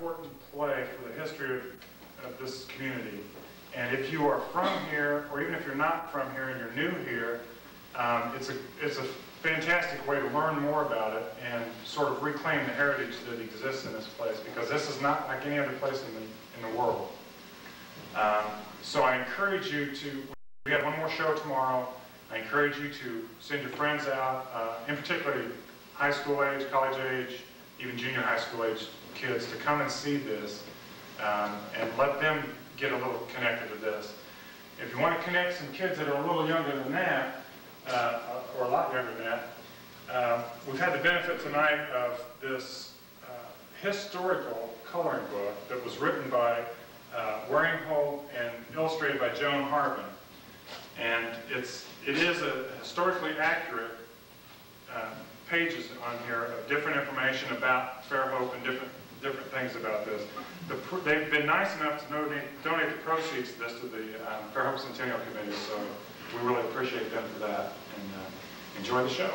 important play for the history of this community. And if you are from here, or even if you're not from here and you're new here, it's a fantastic way to learn more about it and sort of reclaim the heritage that exists in this place, because this is not like any other place in the world. So I encourage you to, we have one more show tomorrow. I encourage you to send your friends out, in particular high school age, college age, even junior high school age kids, to come and see this and let them get a little connected to this. If you want to connect some kids that are a little younger than that, or a lot younger than that, we've had the benefit tonight of this historical coloring book that was written by Waring-Holt and illustrated by Joan Harbin. And it is a historically accurate pages on here of different information about Fairhope and different things about this. They've been nice enough to donate the proceeds to this to the Fairhope Centennial Committee, so we really appreciate them for that, and enjoy the show.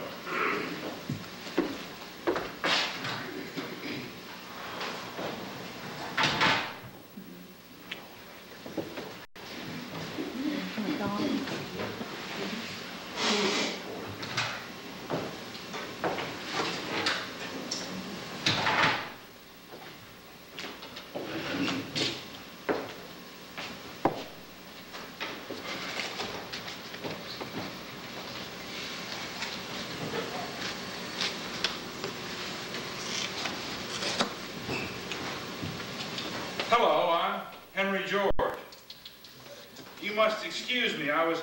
Excuse me, I was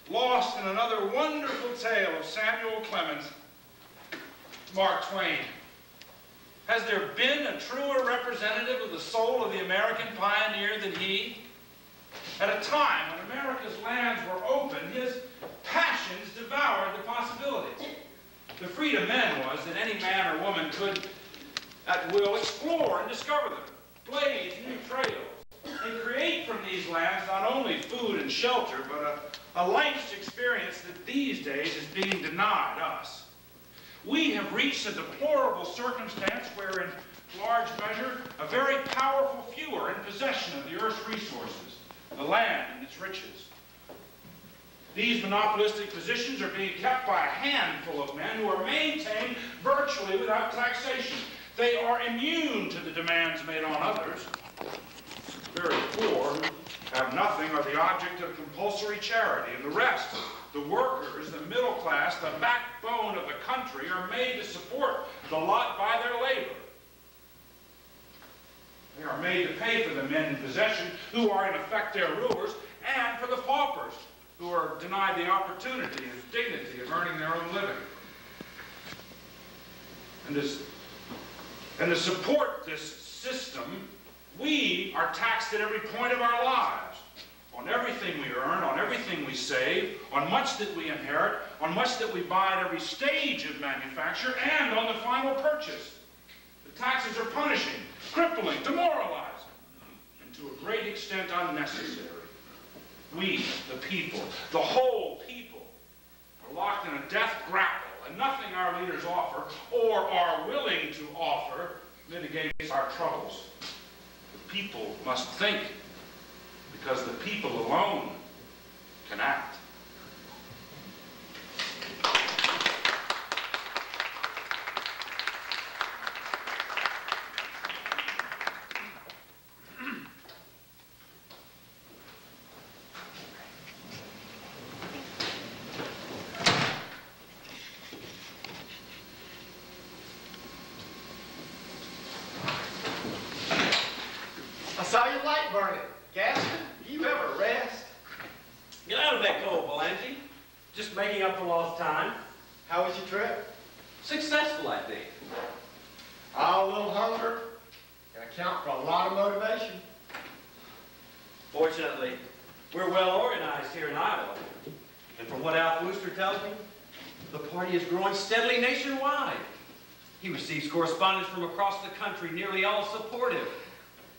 lost in another wonderful tale of Samuel Clemens, Mark Twain. Has there been a truer representative of the soul of the American pioneer than he? At a time when America's lands were open, his passions devoured the possibilities. The freedom then was that any man or woman could, at will, explore and discover them, blaze new trails, and create from these lands not only food and shelter, but a life's experience that these days is being denied us. We have reached a deplorable circumstance where, in large measure, a very powerful few are in possession of the earth's resources, the land and its riches. These monopolistic positions are being kept by a handful of men who are maintained virtually without taxation. They are immune to the demands made on others. Very poor, who have nothing, are the object of compulsory charity, and the rest, the workers, the middle class, the backbone of the country, are made to support the lot by their labor. They are made to pay for the men in possession, who are in effect their rulers, and for the paupers, who are denied the opportunity and dignity of earning their own living. And to support this system, we are taxed at every point of our lives, on everything we earn, on everything we save, on much that we inherit, on much that we buy at every stage of manufacture, and on the final purchase. The taxes are punishing, crippling, demoralizing, and to a great extent unnecessary. We, the people, the whole people, are locked in a death grapple, and nothing our leaders offer, or are willing to offer, mitigates our troubles. People must think, because the people alone can act. Saw your light burning. Gaston, do you ever rest? Get out of that cold, Valanti. Just making up for lost time. How was your trip? Successful, I think. A little hunger can account for a lot of motivation. Fortunately, we're well organized here in Iowa. And from what Alf Wooster tells me, the party is growing steadily nationwide. He receives correspondence from across the country, nearly all supportive.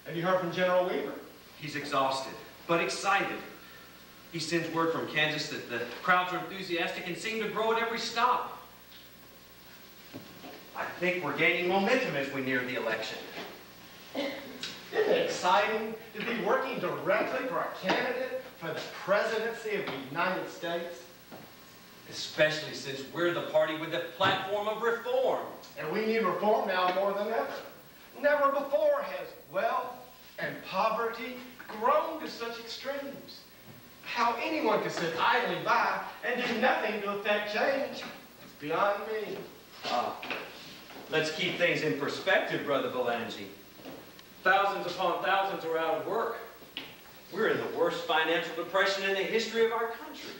Have you heard from General Weaver? He's exhausted, but excited. He sends word from Kansas that the crowds are enthusiastic and seem to grow at every stop. I think we're gaining momentum as we near the election. Isn't it exciting to be working directly for a candidate for the presidency of the United States? Especially since we're the party with the platform of reform. And we need reform now more than ever. Never before has wealth and poverty grown to such extremes. How anyone can sit idly by and do nothing to affect change is beyond me. Let's keep things in perspective, Brother Belangi. Thousands upon thousands are out of work. We're in the worst financial depression in the history of our country.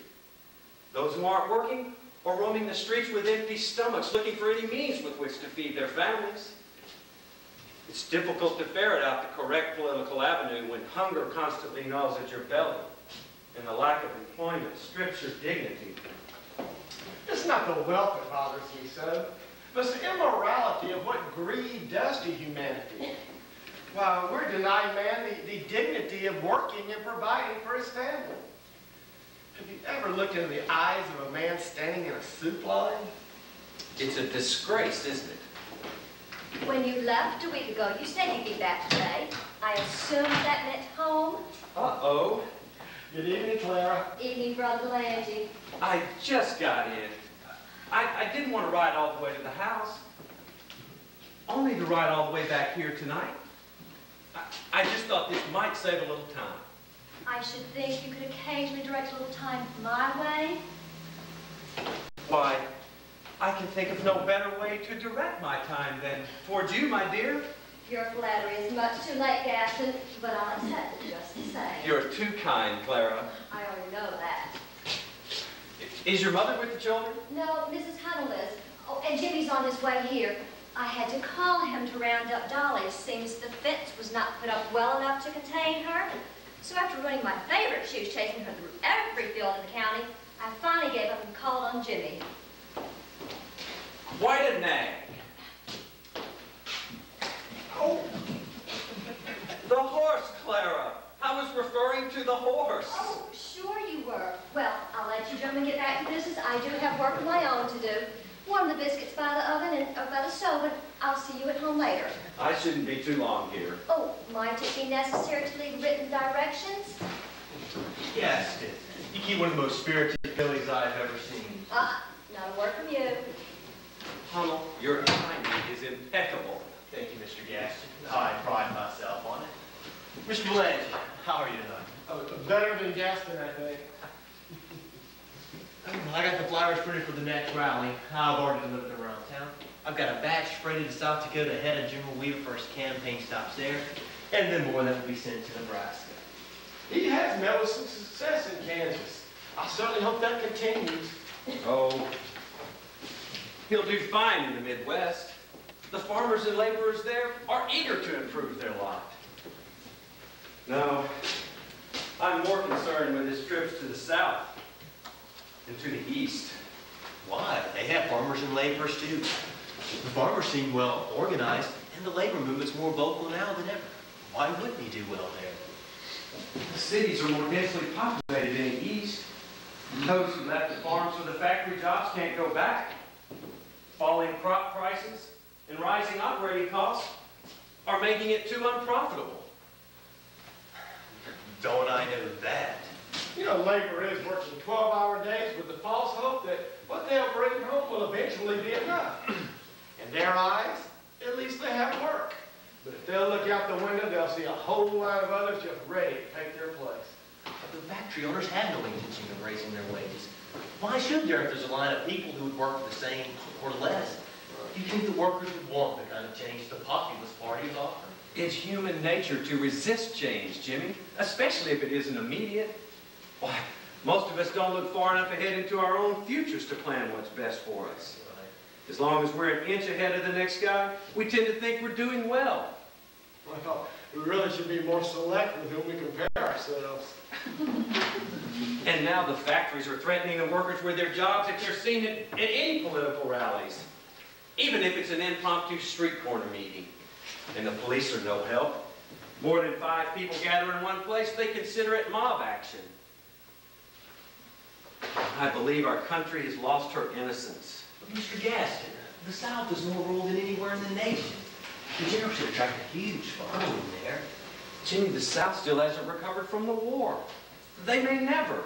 Those who aren't working are roaming the streets with empty stomachs, looking for any means with which to feed their families. It's difficult to ferret out the correct political avenue when hunger constantly gnaws at your belly and the lack of employment strips your dignity. It's not the wealth that bothers me so, but it's the immorality of what greed does to humanity. While we're denying man the dignity of working and providing for his family. Have you ever looked into the eyes of a man standing in a soup line? It's a disgrace, isn't it? When you left a week ago, you said you'd be back today. I assumed that meant home. Uh-oh. Good evening, Clara. Evening, Brother Belangi. I just got in. I didn't want to ride all the way to the house. Only to ride all the way back here tonight. I just thought this might save a little time. I should think you could occasionally direct a little time my way. Why, I can think of no better way to direct my time than towards you, my dear. Your flattery is much too late, Gaston, but I'll accept it just the same. You're too kind, Clara. I already know that. Is your mother with the children? No, Mrs. Hunnell is. Oh, and Jimmy's on his way here. I had to call him to round up Dolly. Seems the fence was not put up well enough to contain her. So after ruining my favorite shoes, chasing her through every field in the county, I finally gave up and called on Jimmy. Quite a nag. Oh, The horse, Clara. I was referring to the horse. Oh, sure you were. Well, I'll let you gentlemen get back to business. I do have work of my own to do. Warm the biscuits by the oven and by the stove, and I'll see you at home later. I shouldn't be too long here. Oh, might it be necessary to leave written directions? Yes, you keep one of the most spirited fillies I've ever seen. Not a word from you. Hunnell, your timing is impeccable. Thank you, Mr. Gaston. I pride myself on it. Mr. Belangi, how are you tonight? oh, better than Gaston, I think. I got the flyers printed for the next rally. I've already delivered them around town. I've got a batch ready to South Dakota ahead of General Weaver for his campaign stops there, and then more that will be sent to Nebraska. He has met with some success in Kansas. I certainly hope that continues. Oh, he'll do fine in the Midwest. The farmers and laborers there are eager to improve their lot. No, I'm more concerned with his trips to the South and to the East. Why? They have farmers and laborers too. The farmers seem well organized, and the labor movement's more vocal now than ever. Why wouldn't he do well there? The cities are more densely populated in the East. Those who left the farms for the factory jobs can't go back. Falling crop prices and rising operating costs are making it too unprofitable. Don't I know that? You know, labor is working 12-hour days with the false hope that what they'll bring home will eventually be enough. In their eyes, at least they have work. But if they'll look out the window, they'll see a whole line of others just ready to take their place. The factory owners have no intention of raising their wages. Why should there if there's a line of people who would work for the same or less? Do you think the workers would want the kind of change the populist party is offering? It's human nature to resist change, Jimmy, especially if it isn't immediate. Why, most of us don't look far enough ahead into our own futures to plan what's best for us. As long as we're an inch ahead of the next guy, we tend to think we're doing well. Well, we really should be more select with whom we compare ourselves. And now the factories are threatening the workers with their jobs if they're seen at any political rallies, even if it's an impromptu street corner meeting. And the police are no help. More than 5 people gather in one place, they consider it mob action. I believe our country has lost her innocence. But Mr. Gaston, the South is more rural than anywhere in the nation. The general should attract a huge following there. Jimmy, the South still hasn't recovered from the war. They may never.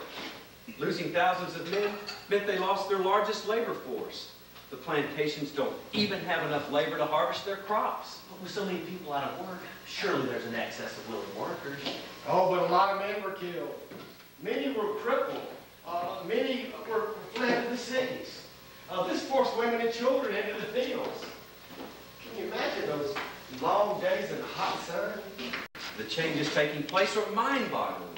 Losing thousands of men meant they lost their largest labor force. The plantations don't even have enough labor to harvest their crops. But with so many people out of work, surely there's an excess of willing workers. Oh, but a lot of men were killed. Many were crippled. Many were fled to the cities. This forced women and children into the fields. Can you imagine those long days in the hot sun? The changes taking place are mind-boggling.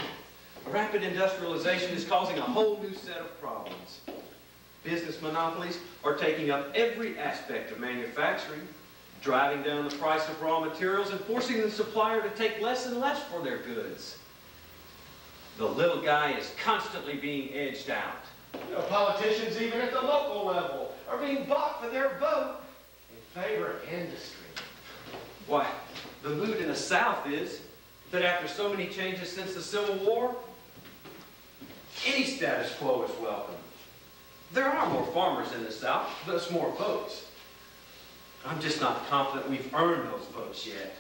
Rapid industrialization is causing a whole new set of problems. Business monopolies are taking up every aspect of manufacturing, driving down the price of raw materials and forcing the supplier to take less and less for their goods. The little guy is constantly being edged out. You know, politicians, even at the local level, are being bought for their vote in favor of industry. Why, the mood in the South is that after so many changes since the Civil War, any status quo is welcome. There are more farmers in the South, thus more votes. I'm just not confident we've earned those votes yet.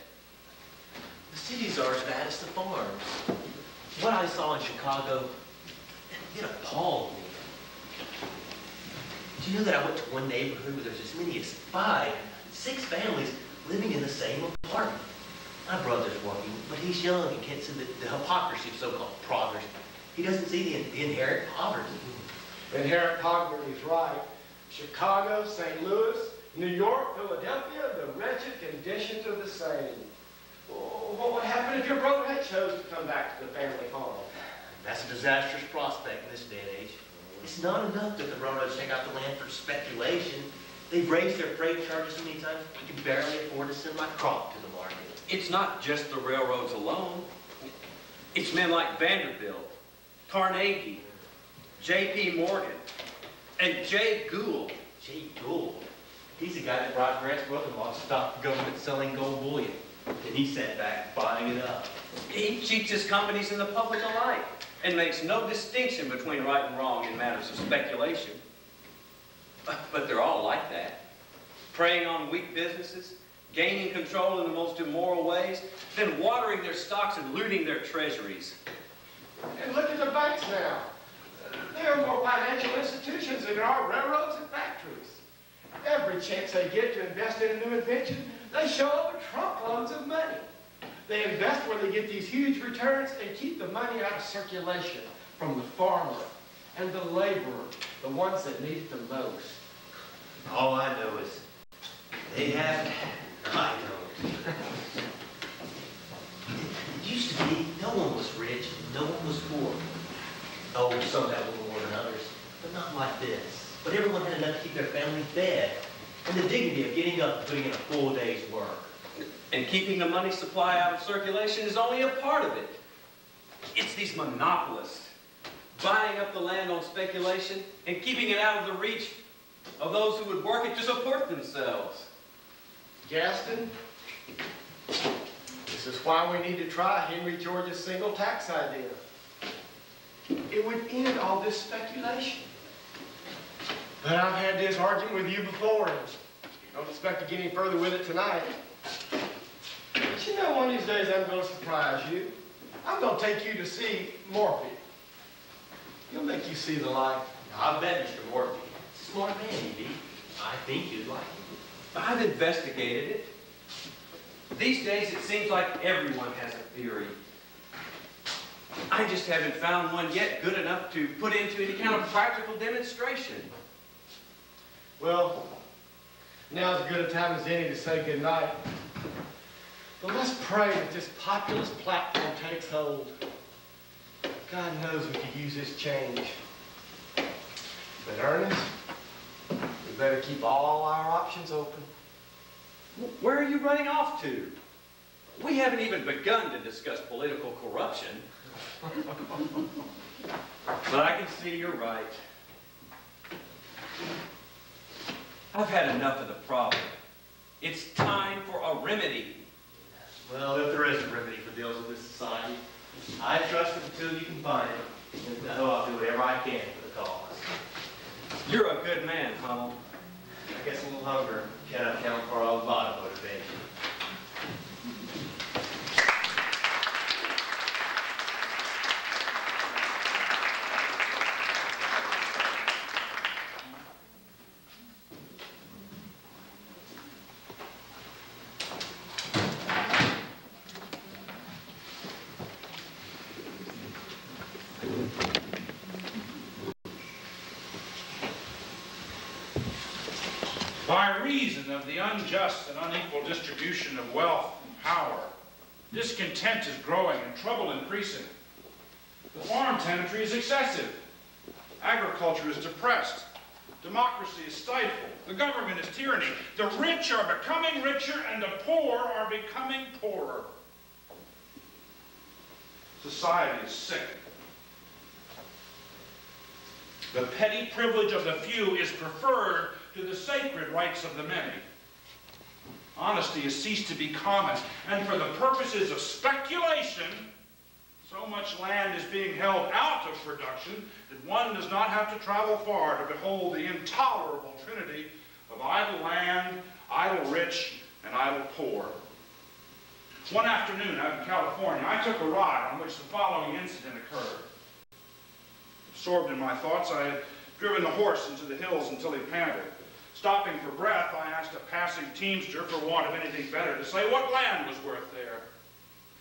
The cities are as bad as the farms. What I saw in Chicago, it appalled me. Do you know that I went to one neighborhood where there's as many as 5, 6 families living in the same apartment? My brother's working, but he's young and can't see the hypocrisy of so-called progress. He doesn't see the inherent poverty. Inherent poverty is right. Chicago, St. Louis, New York, Philadelphia, the wretched conditions are the same. What would happen if your brother had chose to come back to the family farm? That's a disastrous prospect in this day and age. It's not enough that the railroads take out the land for speculation. They've raised their freight charges so many times, we can barely afford to send my crop to the market. It's not just the railroads alone. It's men like Vanderbilt, Carnegie, J.P. Morgan, and Jay Gould. Jay Gould? He's the guy that brought Grant's brother-in-law to stop the government selling gold bullion. And he sat back buying it up. He cheats his companies and the public alike and makes no distinction between right and wrong in matters of speculation. But they're all like that, preying on weak businesses, gaining control in the most immoral ways, then watering their stocks and looting their treasuries. And look at the banks now. There are more financial institutions than there are railroads and factories. Every chance they get to invest in a new invention, they show up with truckloads of money. They invest where they get these huge returns and keep the money out of circulation from the farmer and the laborer, the ones that need it the most. All I know is they have it. I don't. It used to be no one was rich and no one was poor. Oh, some had a little more than others, but not like this. But everyone had enough to keep their family fed, and the dignity of getting up and putting in a full day's work. And keeping the money supply out of circulation is only a part of it. It's these monopolists buying up the land on speculation and keeping it out of the reach of those who would work it to support themselves. Gaston, this is why we need to try Henry George's single tax idea. It would end all this speculation. But I've had this argument with you before, and don't expect to get any further with it tonight. But you know, one of these days I'm going to surprise you. I'm going to take you to see Morphy. He'll make you see the light. I bet Mr. Morphy. He's a smart man, he'd be. I think you'd like him. I've investigated it. These days, it seems like everyone has a theory. I just haven't found one yet good enough to put into any kind of practical demonstration. Well, now's as good a time as any to say goodnight. But let's pray that this populist platform takes hold. God knows we could use this change. But Ernest, we better keep all our options open. Where are you running off to? We haven't even begun to discuss political corruption. But I can see you're right. I've had enough of the problem. It's time for a remedy. Well, if there is a remedy for the ills of this society, I trust that until you can find it, and I know I'll do whatever I can for the cause. You're a good man, Hummel. I guess a little hunger cannot account for a lot of motivation. By reason of the unjust and unequal distribution of wealth and power, discontent is growing and trouble increasing. The farm tenantry is excessive. Agriculture is depressed. Democracy is stifled. The government is tyranny. The rich are becoming richer and the poor are becoming poorer. Society is sick. The petty privilege of the few is preferred to the sacred rights of the many. Honesty has ceased to be common, and for the purposes of speculation, so much land is being held out of production that one does not have to travel far to behold the intolerable trinity of idle land, idle rich, and idle poor. One afternoon out in California, I took a ride on which the following incident occurred. Absorbed in my thoughts, I had driven the horse into the hills until he panted. Stopping for breath, I asked a passing teamster, for want of anything better to say, what land was worth there.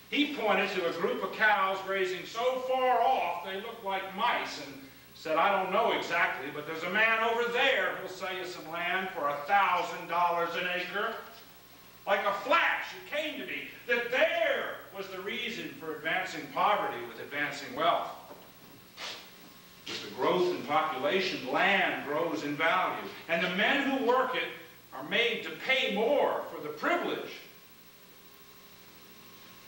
He pointed to a group of cows grazing so far off they looked like mice and said, I don't know exactly, but there's a man over there who'll sell you some land for $1,000 an acre. Like a flash, it came to me that there was the reason for advancing poverty with advancing wealth. With the growth in population, land grows in value, and the men who work it are made to pay more for the privilege.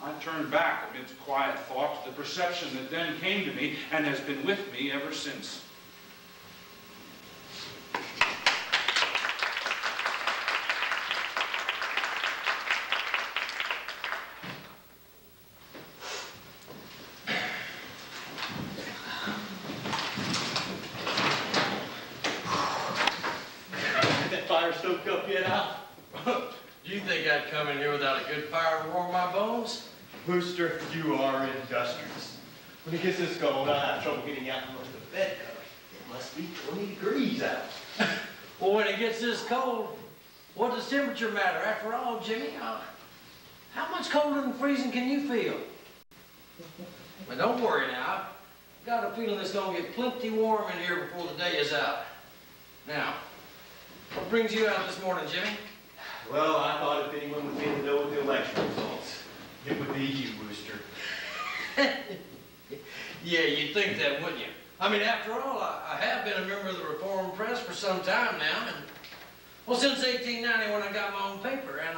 I turned back amidst quiet thought to the perception that then came to me and has been with me ever since. Stoked up yet, Al? Do you think I'd come in here without a good fire to warm my bones? Booster, you are industrious. When it gets this cold, I have trouble getting out from under the bed covers. It must be 20 degrees out. Well, when it gets this cold, what does temperature matter? After all, Jimmy, how much colder than freezing can you feel? But don't worry now. I've got a feeling it's going to get plenty warm in here before the day is out. Now, what brings you out this morning, Jimmy? Well, I thought if anyone would be in the know with the election results, it would be you, Booster. Yeah, you'd think that, wouldn't you? I mean, after all, I have been a member of the Reform Press for some time now, and, well, since 1890 when I got my own paper, and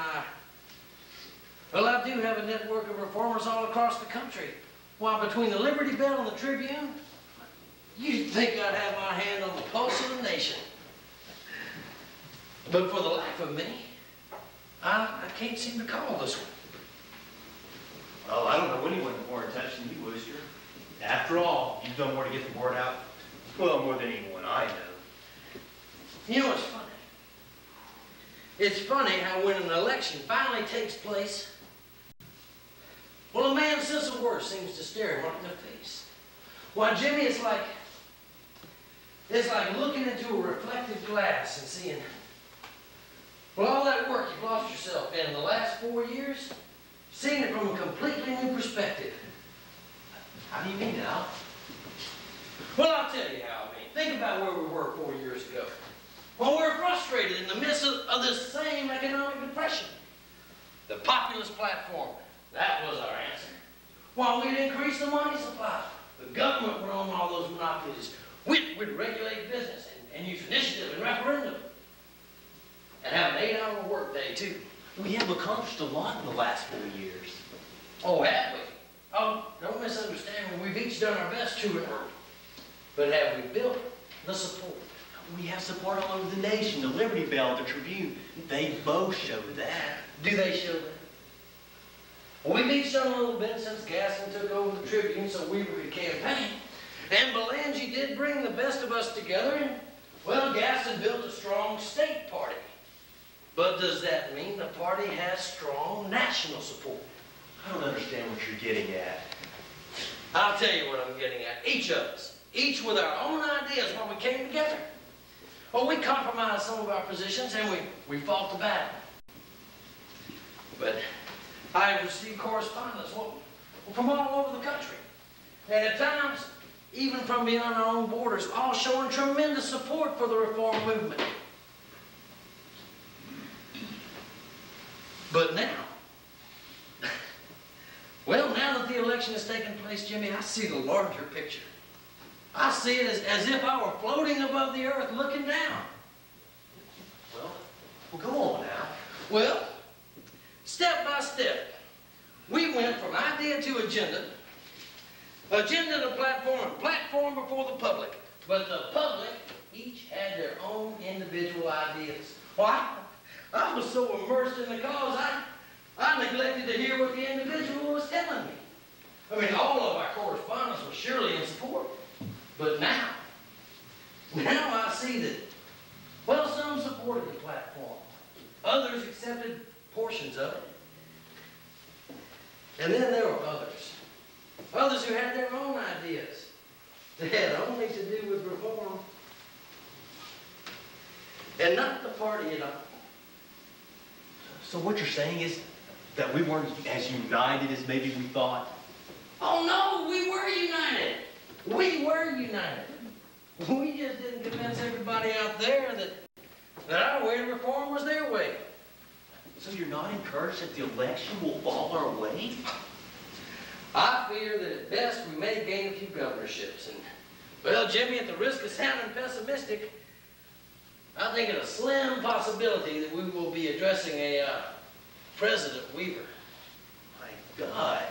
well, I do have a network of reformers all across the country. Why, between the Liberty Bell and the Tribune, you'd think I'd have my hand on the pulse of the nation. But for the life of me, I can't seem to call this one. Well, I don't know anyone more in touch than you, Booster. After all, you've done more to get the word out. Well, more than anyone I know. You know what's funny? It's funny how when an election finally takes place, well, a man's sense of worth seems to stare him right in the face. Why, Jimmy, it's like looking into a reflective glass and seeing, well, all that work you've lost yourself in the last 4 years, seeing it from a completely new perspective. How do you mean, Al? Well, I'll tell you how I mean. Think about where we were 4 years ago. Well, we were frustrated in the midst of this same economic depression. The populist platform, that was our answer. While we'd increase the money supply, the government would own all those monopolies. We'd regulate business and use initiative and referendum. And have an 8-hour workday, too. We have accomplished a lot in the last 4 years. Oh, have we? Oh, don't misunderstand me. We've each done our best to it. But have we built the support? We have support all over the nation. The Liberty Bell, the Tribune, they both show that. Do they show that? Well, we've each done a little bit since Gaston took over the Tribune so we could campaign. And Belanger did bring the best of us together, and, well, Gaston built a strong state party. But does that mean the party has strong national support? I don't understand what you're getting at. I'll tell you what I'm getting at. Each of us, each with our own ideas when we came together. Well, we compromised some of our positions and we fought the battle. But I have received correspondence from all over the country. And at times, even from beyond our own borders, all showing tremendous support for the reform movement. But now, well, now that the election has taken place, Jimmy, I see the larger picture. I see it as if I were floating above the earth looking down. Well, go on now. Well, step by step, we went from idea to agenda, agenda to platform, and platform before the public. But the public each had their own individual ideas. Why? I was so immersed in the cause, I neglected to hear what the individual was telling me. I mean, all of our correspondence was surely in support. But now I see that, well, some supported the platform. Others accepted portions of it. And then there were others who had their own ideas that had only to do with reform and not the party at all. So what you're saying is that we weren't as united as maybe we thought? Oh no, we were united. We were united. We just didn't convince everybody out there that our way to reform was their way. So you're not encouraged that the election will fall our way? I fear that at best we may gain a few governorships. And, well, Jimmy, at the risk of sounding pessimistic, I think it's a slim possibility that we will be addressing a President Weaver. My God.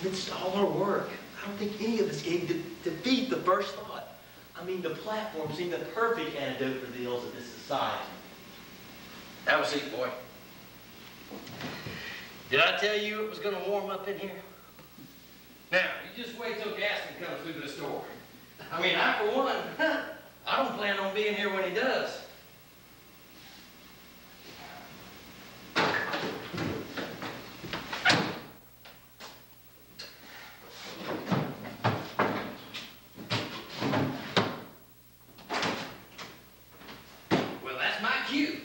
Amidst all our work, I don't think any of us gave defeat the first thought. I mean, the platform seemed the perfect antidote for the ills of this society. Have a seat, boy. Did I tell you it was going to warm up in here? Now, you just wait till Gaston comes through this door. I mean, I, for one, I don't plan on being here when he does. Well, that's my cue.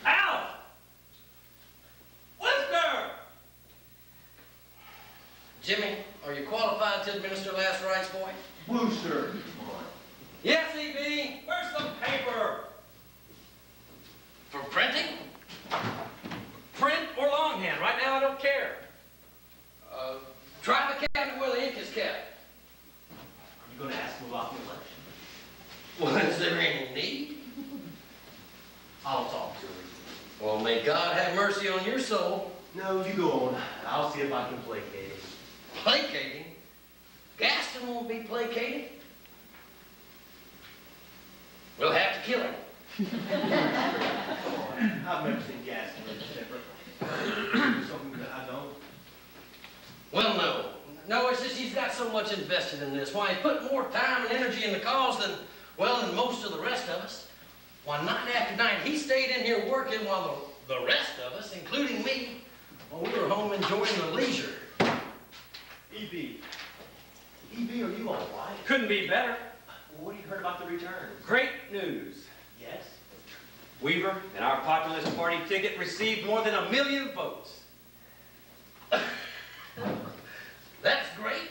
Alf! Whisker! Jimmy, are you qualified to administer last rites, boy? Wooster. Yes, E.B. Where's the paper? For printing? Print or longhand? Right now I don't care. Try the cabinet where the ink is kept. Are you going to ask him about the election? Well, is there any need? I'll talk to him. Well, may God have mercy on your soul. No, you go on. I'll see if I can placate him. Placating? Gaston won't be placated. We'll have to kill him. I've never seen Gaston live separate. Something that I don't. Well, no. No, it's just he's got so much invested in this. Why, he put more time and energy in the cause than, well, than most of the rest of us. Why, night after night, he stayed in here working while the rest of us, including me, well, we were home enjoying the leisure. E.B. E.B., are you all right? Couldn't be better. Well, what have you heard about the return? Great news. Yes? Weaver and our Populist Party ticket received more than 1 million votes. That's great.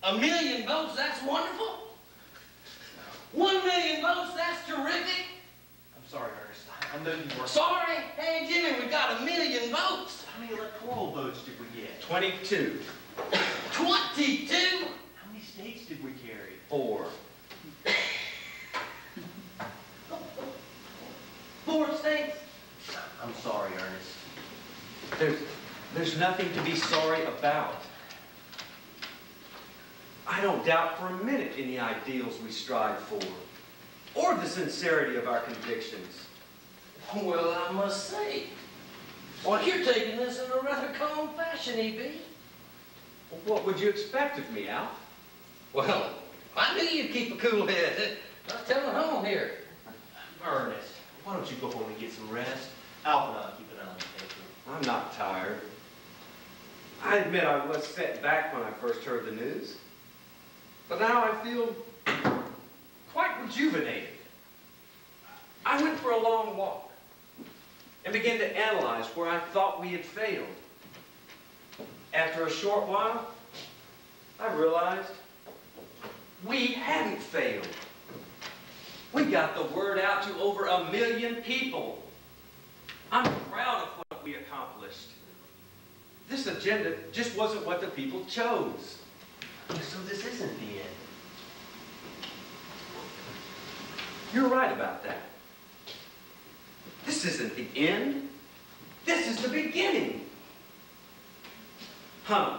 1 million votes, that's wonderful. 1 million votes, that's terrific. I'm sorry, Ernest. I know you weren't. Sorry. Hey, Jimmy, we got 1 million votes. How many electoral votes did we get? 22. 22? How many states did we carry? 4. 4 states. I'm sorry, Ernest. There's nothing to be sorry about. I don't doubt for a minute in the ideals we strive for, or the sincerity of our convictions. Well, I must say, well, you're taking this in a rather calm fashion, E.B. What would you expect of me, Al? Well, I knew you'd keep a cool head. I was telling home here. Ernest, why don't you go home and get some rest? Alf and I'll keep an eye on the paper. I'm not tired. I admit I was set back when I first heard the news. But now I feel quite rejuvenated. I went for a long walk and began to analyze where I thought we had failed. After a short while, I realized we hadn't failed. We got the word out to over 1 million people. I'm proud of what we accomplished. This agenda just wasn't what the people chose. So this isn't the end. You're right about that. This isn't the end. This is the beginning. Huh.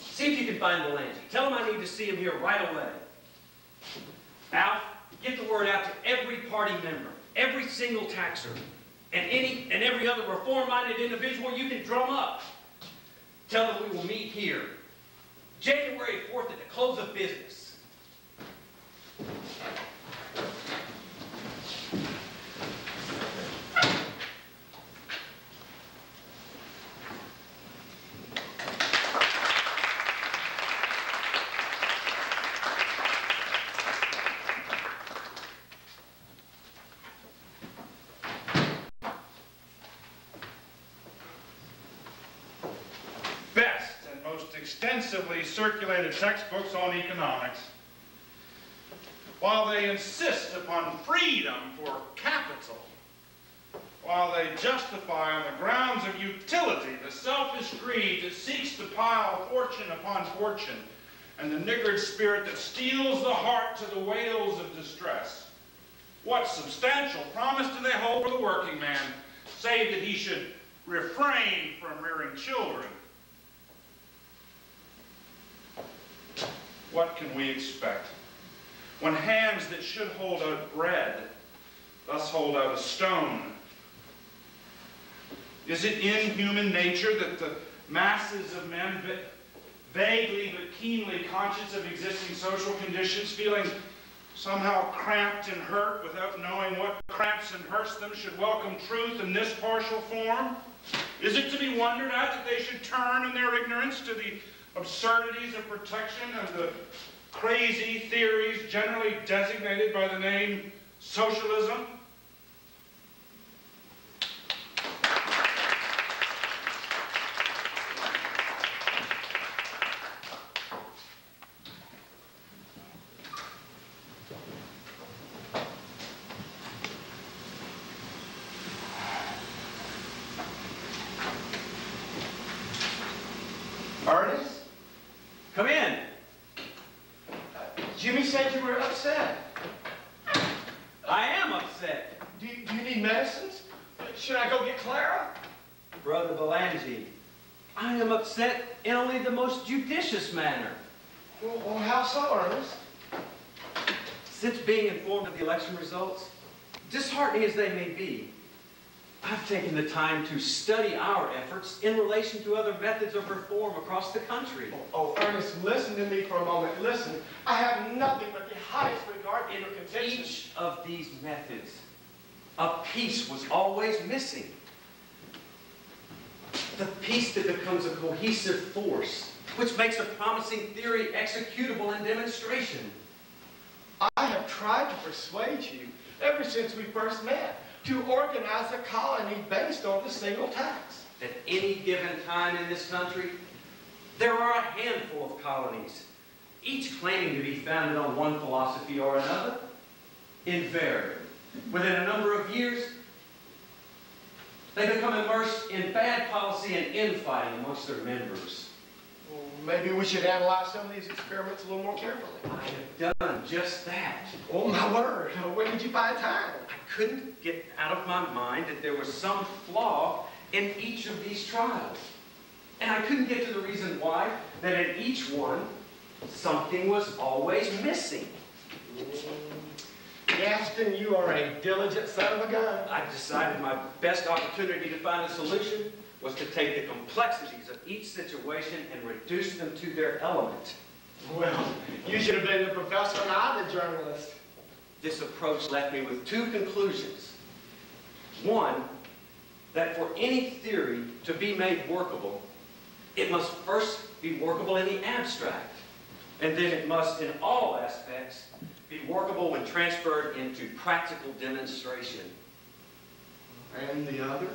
See if you can find Delancey. Tell him I need to see him here right away. Alf, get the word out to every party member, every single taxer, and every other reform-minded individual you can drum up. Tell them we will meet here, January 4th at the close of business. Best and most extensively circulated textbooks on economics, while they insist upon freedom for capital, while they justify on the grounds of utility the selfish greed that seeks to pile fortune upon fortune, and the niggard spirit that steals the heart to the wails of distress, what substantial promise do they hold for the working man, save that he should refrain from rearing children? What can we expect when hands that should hold out bread thus hold out a stone? Is it in human nature that the masses of men, vaguely but keenly conscious of existing social conditions, feeling somehow cramped and hurt without knowing what cramps and hurts them, should welcome truth in this partial form? Is it to be wondered at that they should turn in their ignorance to the absurdities of protection and the crazy theories generally designated by the name socialism? Ernest? Come in. Jimmy said you were upset. I am upset. Do you need medicines? Should I go get Clara? Brother Delancey, I am upset in only the most judicious manner. Well, how so, Ernest? Since being informed of the election results, disheartening as they may be, I've taken the time to study our efforts in relation to other methods of reform across the country. Oh, Ernest, listen to me for a moment. Listen, I have nothing but the highest regard for your contention. Each of these methods, a piece was always missing. The piece that becomes a cohesive force, which makes a promising theory executable in demonstration. I have tried to persuade you, ever since we first met, to organize a colony based on the single tax. At any given time in this country, there are a handful of colonies, each claiming to be founded on one philosophy or another. Invariably, within a number of years, they become immersed in bad policy and infighting amongst their members. Well, maybe we should analyze some of these experiments a little more carefully. I have done just that. Oh, my word. When did you find time? I couldn't get out of my mind that there was some flaw in each of these trials. And I couldn't get to the reason why, that in each one, something was always missing. Gaston, you are a diligent son of a gun. I decided my best opportunity to find a solution was to take the complexities of each situation and reduce them to their element. Well, you should have been the professor and I the journalist. This approach left me with two conclusions. One, that for any theory to be made workable, it must first be workable in the abstract, and then it must, in all aspects, be workable when transferred into practical demonstration. And the other?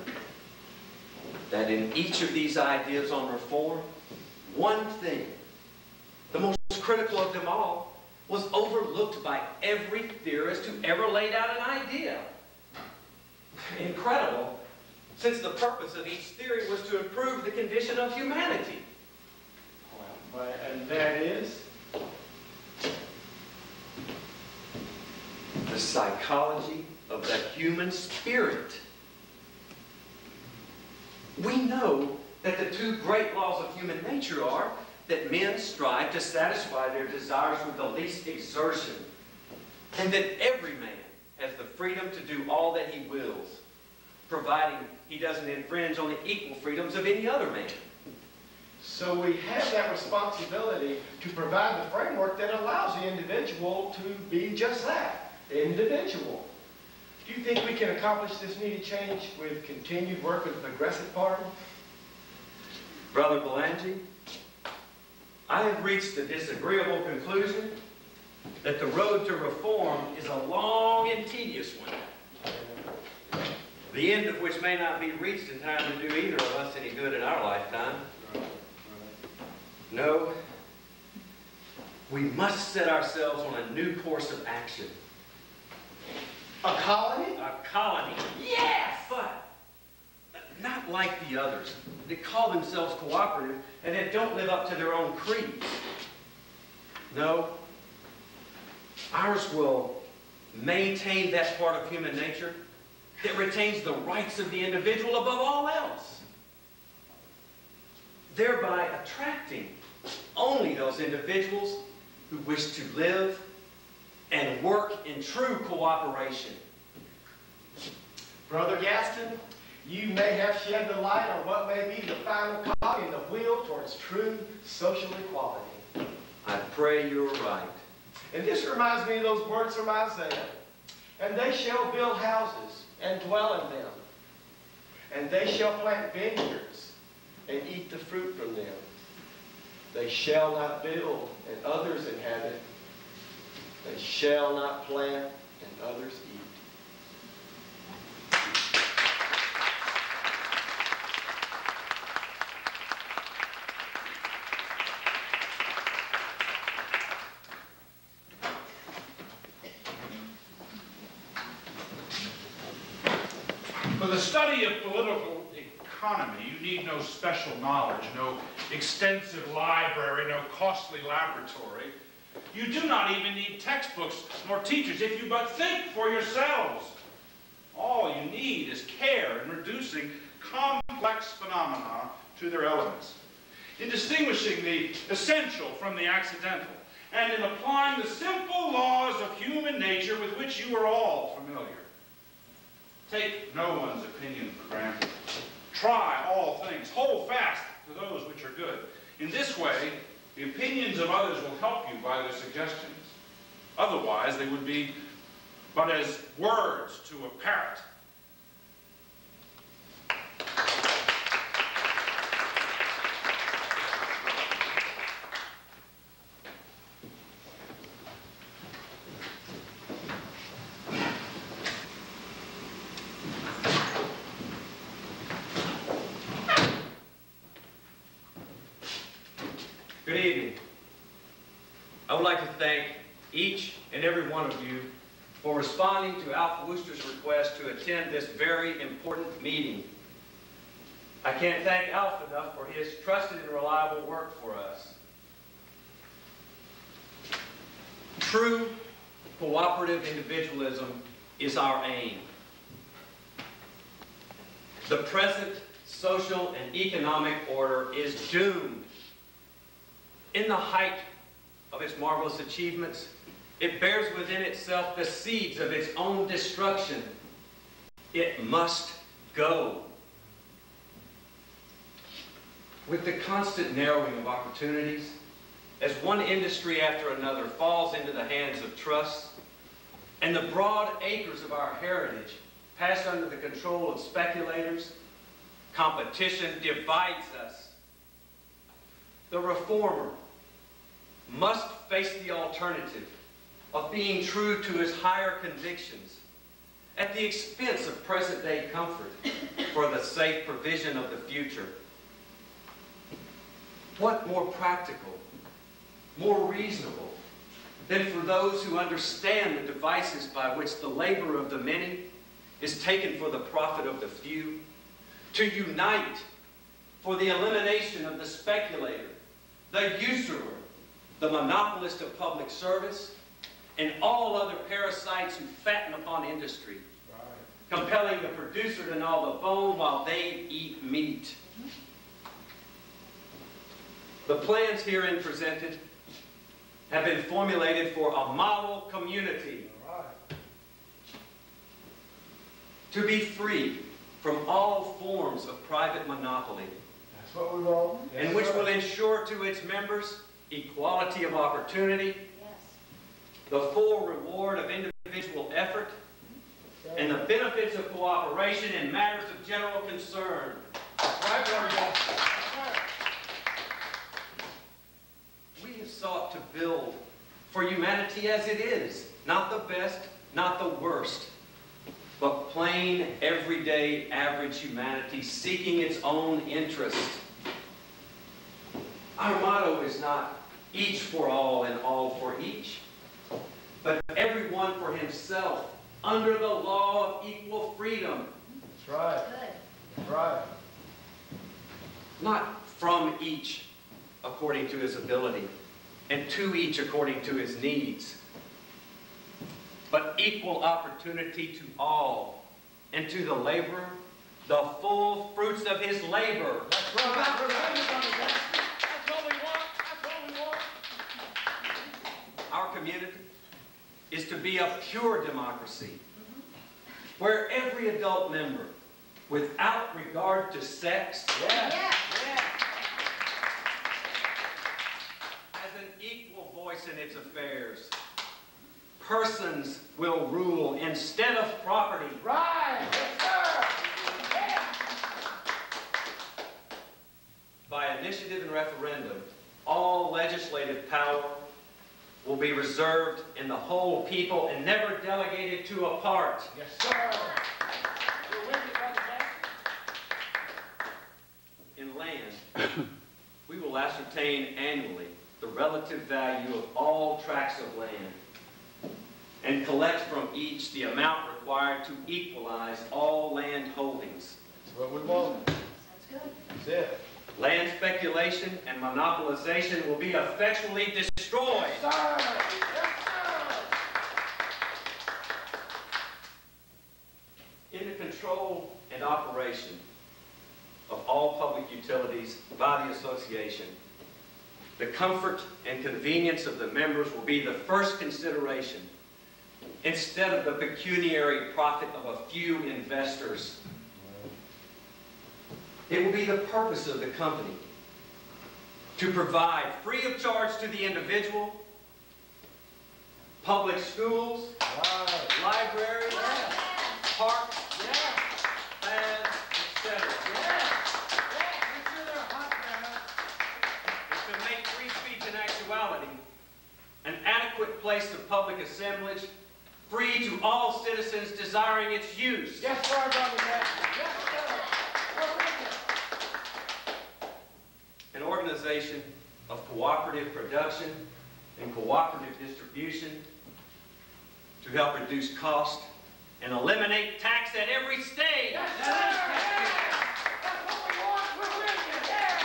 That in each of these ideas on reform, one thing, the most critical of them all, was overlooked by every theorist who ever laid out an idea. Incredible, since the purpose of each theory was to improve the condition of humanity. And that is? The psychology of the human spirit. We know that the two great laws of human nature are that men strive to satisfy their desires with the least exertion, and that every man has the freedom to do all that he wills, providing he doesn't infringe on the equal freedoms of any other man. So we have that responsibility to provide the framework that allows the individual to be just that, individual. Do you think we can accomplish this needed change with continued work with the Progressive Party? Brother Belangi, I have reached the disagreeable conclusion that the road to reform is a long and tedious one, the end of which may not be reached in time to do either of us any good in our lifetime. No, we must set ourselves on a new course of action. A colony? A colony, yes! But not like the others that call themselves cooperative and that don't live up to their own creeds. No, ours will maintain that part of human nature that retains the rights of the individual above all else, thereby attracting only those individuals who wish to live and work in true cooperation. Brother Gaston, you may have shed the light on what may be the final cog in the wheel towards true social equality. I pray you're right. And this reminds me of those words from Isaiah. And they shall build houses and dwell in them. And they shall plant vineyards and eat the fruit from them. They shall not build and others inhabit. They shall not plant and others eat. For the study of political economy, you need no special knowledge, no extensive library, no costly laboratory. You do not even need textbooks nor teachers if you but think for yourselves. All you need is care in reducing complex phenomena to their elements, in distinguishing the essential from the accidental, and in applying the simple laws of human nature with which you are all familiar. Take no one's opinion for granted. Try all things. Hold fast to those which are good. In this way, the opinions of others will help you by their suggestions. Otherwise, they would be but as words to a parrot. Good evening. I would like to thank each and every one of you for responding to Alpha Wooster's request to attend this very important meeting. I can't thank Alpha enough for his trusted and reliable work for us. True cooperative individualism is our aim. The present social and economic order is doomed. In the height of its marvelous achievements, it bears within itself the seeds of its own destruction. It must go. With the constant narrowing of opportunities, as one industry after another falls into the hands of trusts, and the broad acres of our heritage pass under the control of speculators, competition divides us. The reformer must face the alternative of being true to his higher convictions at the expense of present-day comfort for the safe provision of the future. What more practical, more reasonable, than for those who understand the devices by which the labor of the many is taken for the profit of the few, to unite for the elimination of the speculator, the usurer, the monopolist of public service, and all other parasites who fatten upon industry, compelling the producer to gnaw the bone while they eat meat. The plans herein presented have been formulated for a model community to be free from all forms of private monopoly, That's what we want. and which will ensure to its members equality of opportunity, the full reward of individual effort, and the benefits of cooperation in matters of general concern. We have sought to build for humanity as it is, not the best, not the worst, but plain, everyday, average humanity seeking its own interest. Our motto is not each for all and all for each, but everyone for himself, under the law of equal freedom. That's right. Good. That's right. Not from each according to his ability, and to each according to his needs, but equal opportunity to all, and to the laborer, the full fruits of his labor. That's right. That's what we want. That's what we want. Our community is to be a pure democracy, where every adult member, without regard to sex, Yeah. has an equal voice in its affairs. Persons will rule instead of property. Right. Yes, sir. Yeah. By initiative and referendum, all legislative power will be reserved in the whole people and never delegated to a part. Yes, sir. You're with me, Brother Jackson? In land, we will ascertain annually the relative value of all tracts of land and collect from each the amount required to equalize all land holdings. That's what we want. Sounds good. That's it. Land speculation and monopolization will be effectually destroyed. Yes, sir. Yes, sir. In the control and operation of all public utilities by the association, the comfort and convenience of the members will be the first consideration, instead of the pecuniary profit of a few investors. It will be the purpose of the company to provide free of charge to the individual, public schools, Right. libraries, parks, paths, etc. Make sure they're hot now. And to make free speech an actuality, an adequate place of public assemblage, free to all citizens desiring its use. Yes, sir, Brother Jackson. Yes, sir. We're with An organization of cooperative production and cooperative distribution to help reduce cost and eliminate tax at every stage. Yes, sir. Yeah. That's what we want. We're with you. Yeah.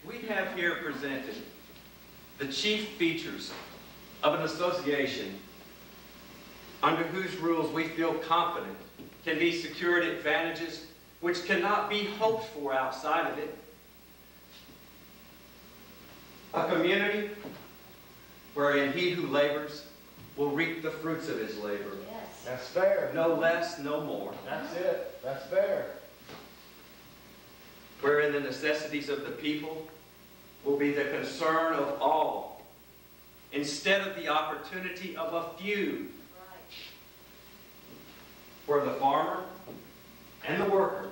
We have here presented the chief features of an association under whose rules we feel confident can be secured advantages which cannot be hoped for outside of it. A community wherein he who labors will reap the fruits of his labor. Yes. That's fair. No less, no more. That's it. That's fair. Wherein the necessities of the people will be the concern of all, instead of the opportunity of a few. Right. Where the farmer and the worker,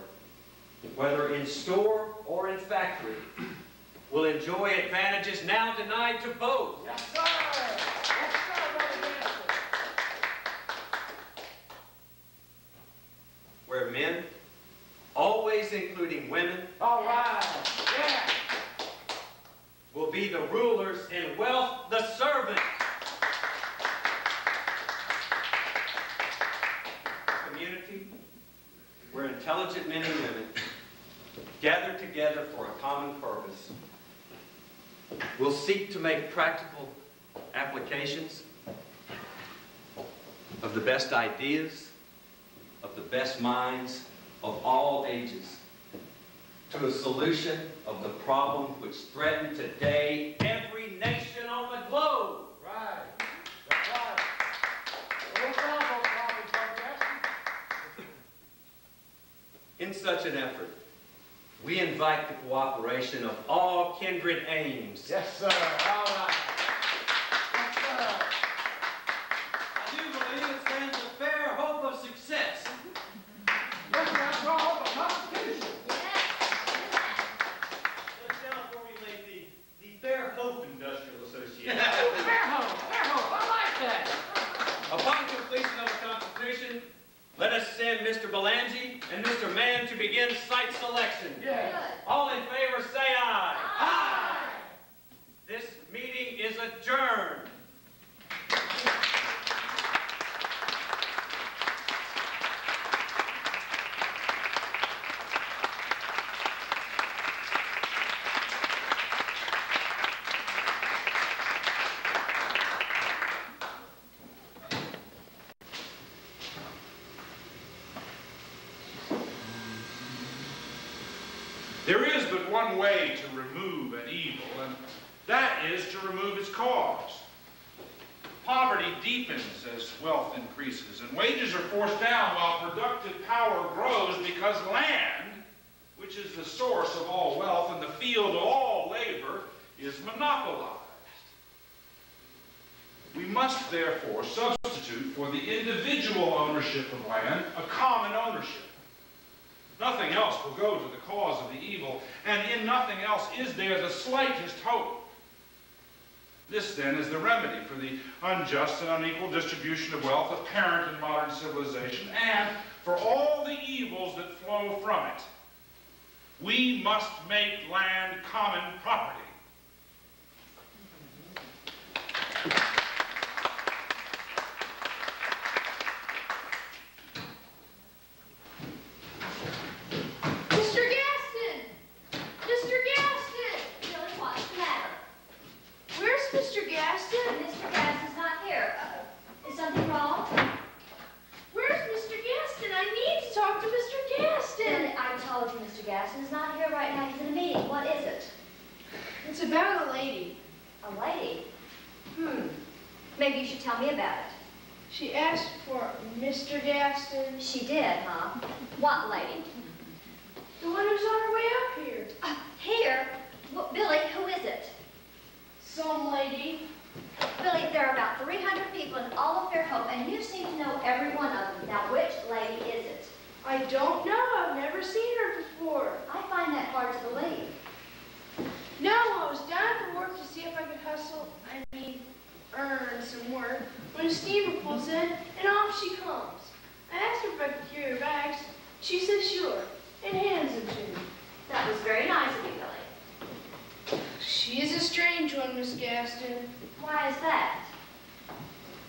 whether in store or in factory, will enjoy advantages now denied to both. Yes, sir. Yes, sir, Brother Jackson. Where men, always including women, All right. Yeah. will will be the rulers and wealth the servants. A community where intelligent men and women gather together for a common purpose will seek to make practical applications of the best ideas, of the best minds of all ages, to a solution of the problem which threaten today every nation on the globe. Right. That's right. Well, no problem, Jesse. In such an effort, we invite the cooperation of all kindred aims. Yes, sir. All right. Yes, sir. I do believe it stands a fair hope of success. Yes, that's all the Constitution. Let's now formulate the Fairhope Industrial Association. Fairhope, I like that. Upon completion of the Constitution, let us send Mr. Belangi and Mr. Mann to begin site selection. Yes. All in favor, say aye. Aye. This meeting is adjourned. There is but one way to remove an evil, and that is to remove its cause. Poverty deepens as wealth increases, and wages are forced down while productive power grows because land, which is the source of all wealth and the field of all labor, is monopolized. We must therefore substitute for the individual ownership of land a common ownership. Nothing else will go to the cause of the evil, and in nothing else is there the slightest hope. This, then, is the remedy for the unjust and unequal distribution of wealth apparent in modern civilization, and for all the evils that flow from it. We must make land common property. Mr. Gass is not here. Is something wrong? Where's Mr. Gaston? I need to talk to Mr. Gaston. I told you Mr. Gaston is not here right now. He's in a meeting. What is it? It's about a lady. A lady? Maybe you should tell me about it. She asked for Mr. Gaston. She did, huh? What lady? The one who's on her way up here. Here? Well, Billy, who is it? Some lady. Billy, there are about 300 people in all of Fairhope, and you seem to know every one of them. Now, which lady is it? I don't know. I've never seen her before. I find that hard to believe. No, I was down for work to see if I could earn some work when a steamer pulls in, and off she comes. I asked her if I could carry her bags. She said sure, and hands them to me. That was very nice of you, Billy. She is a strange one, Miss Gaston. Why is that?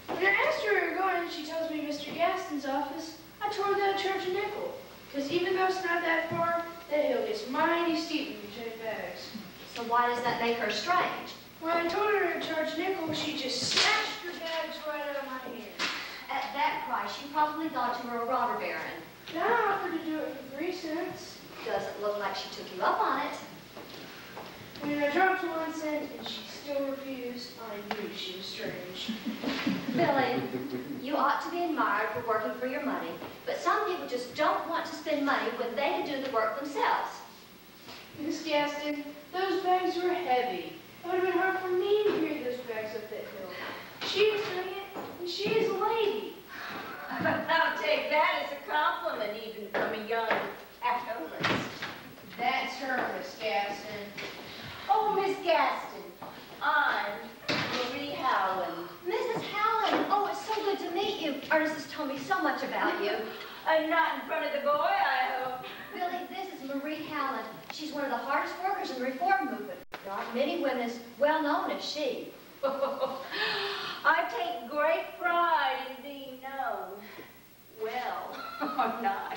When I asked her where we were going, she tells me Mr. Gaston's office. I told her that church a nickel, because even though it's not that far, that hill gets mighty steep when you take bags. So why does that make her strange? When I told her to charge a nickel, she just snatched her bags right out of my hand. At that price, she probably thought you were a robber baron. Then I offered to do it for 3 cents. Doesn't look like she took you up on it. When I dropped to 1 cent and she still refused, I knew she was strange. Billy, you ought to be admired for working for your money, but some people just don't want to spend money when they can do the work themselves. Miss Gaston, those bags were heavy. It would have been hard for me to carry those bags up that hill. She is doing it, and she is a lady. I'll take that as a compliment, even from a young actress. That's her, Miss Gaston. Oh, Miss Gaston, I'm Marie Howland. Mrs. Howland, oh, it's so good to meet you. Ernest has told me so much about you. Not in front of the boy, I hope. Billy, this is Marie Howland. She's one of the hardest workers in the reform movement. Not many women as well known as she. I take great pride in being known. Well, or not.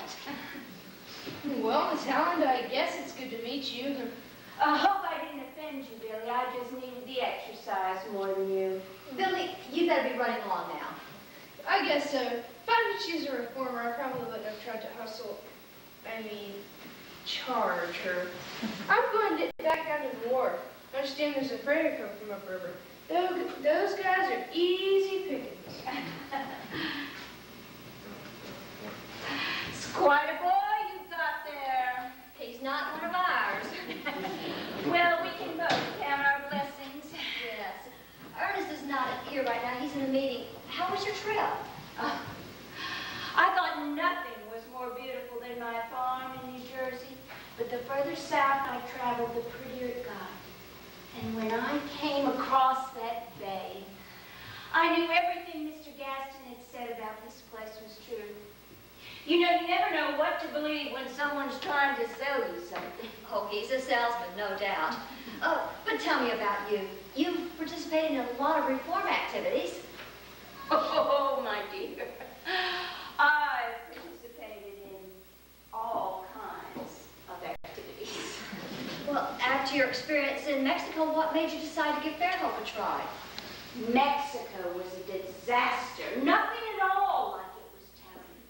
Well, Miss Howland, I guess it's good to meet you. I hope I didn't offend you, Billy. I just needed the exercise more than you. Billy, you better be running along now. I guess so. If I could choose a reformer, I probably wouldn't have tried to charge her. I'm going to back down to the wharf. I understand there's a freighter coming from upriver. Those guys are easy pickings. It's quite a boy you've got there. He's not one of ours. Well, we can both count our blessings. Yes. Ernest is not here right now. He's in a meeting. How was your trip? I thought nothing was more beautiful than my farm in New Jersey, but the further south I traveled, the prettier it got. And when I came across that bay, I knew everything Mr. Gaston had said about this place was true. You know, you never know what to believe when someone's trying to sell you something. Oh, he's a salesman, no doubt. Oh, but tell me about you. You've participated in a lot of reform activities. Oh, my dear. I've participated in all kinds of activities. Well, after your experience in Mexico, what made you decide to give Fairhope a try? Mexico was a disaster. Nothing at all like it was touted.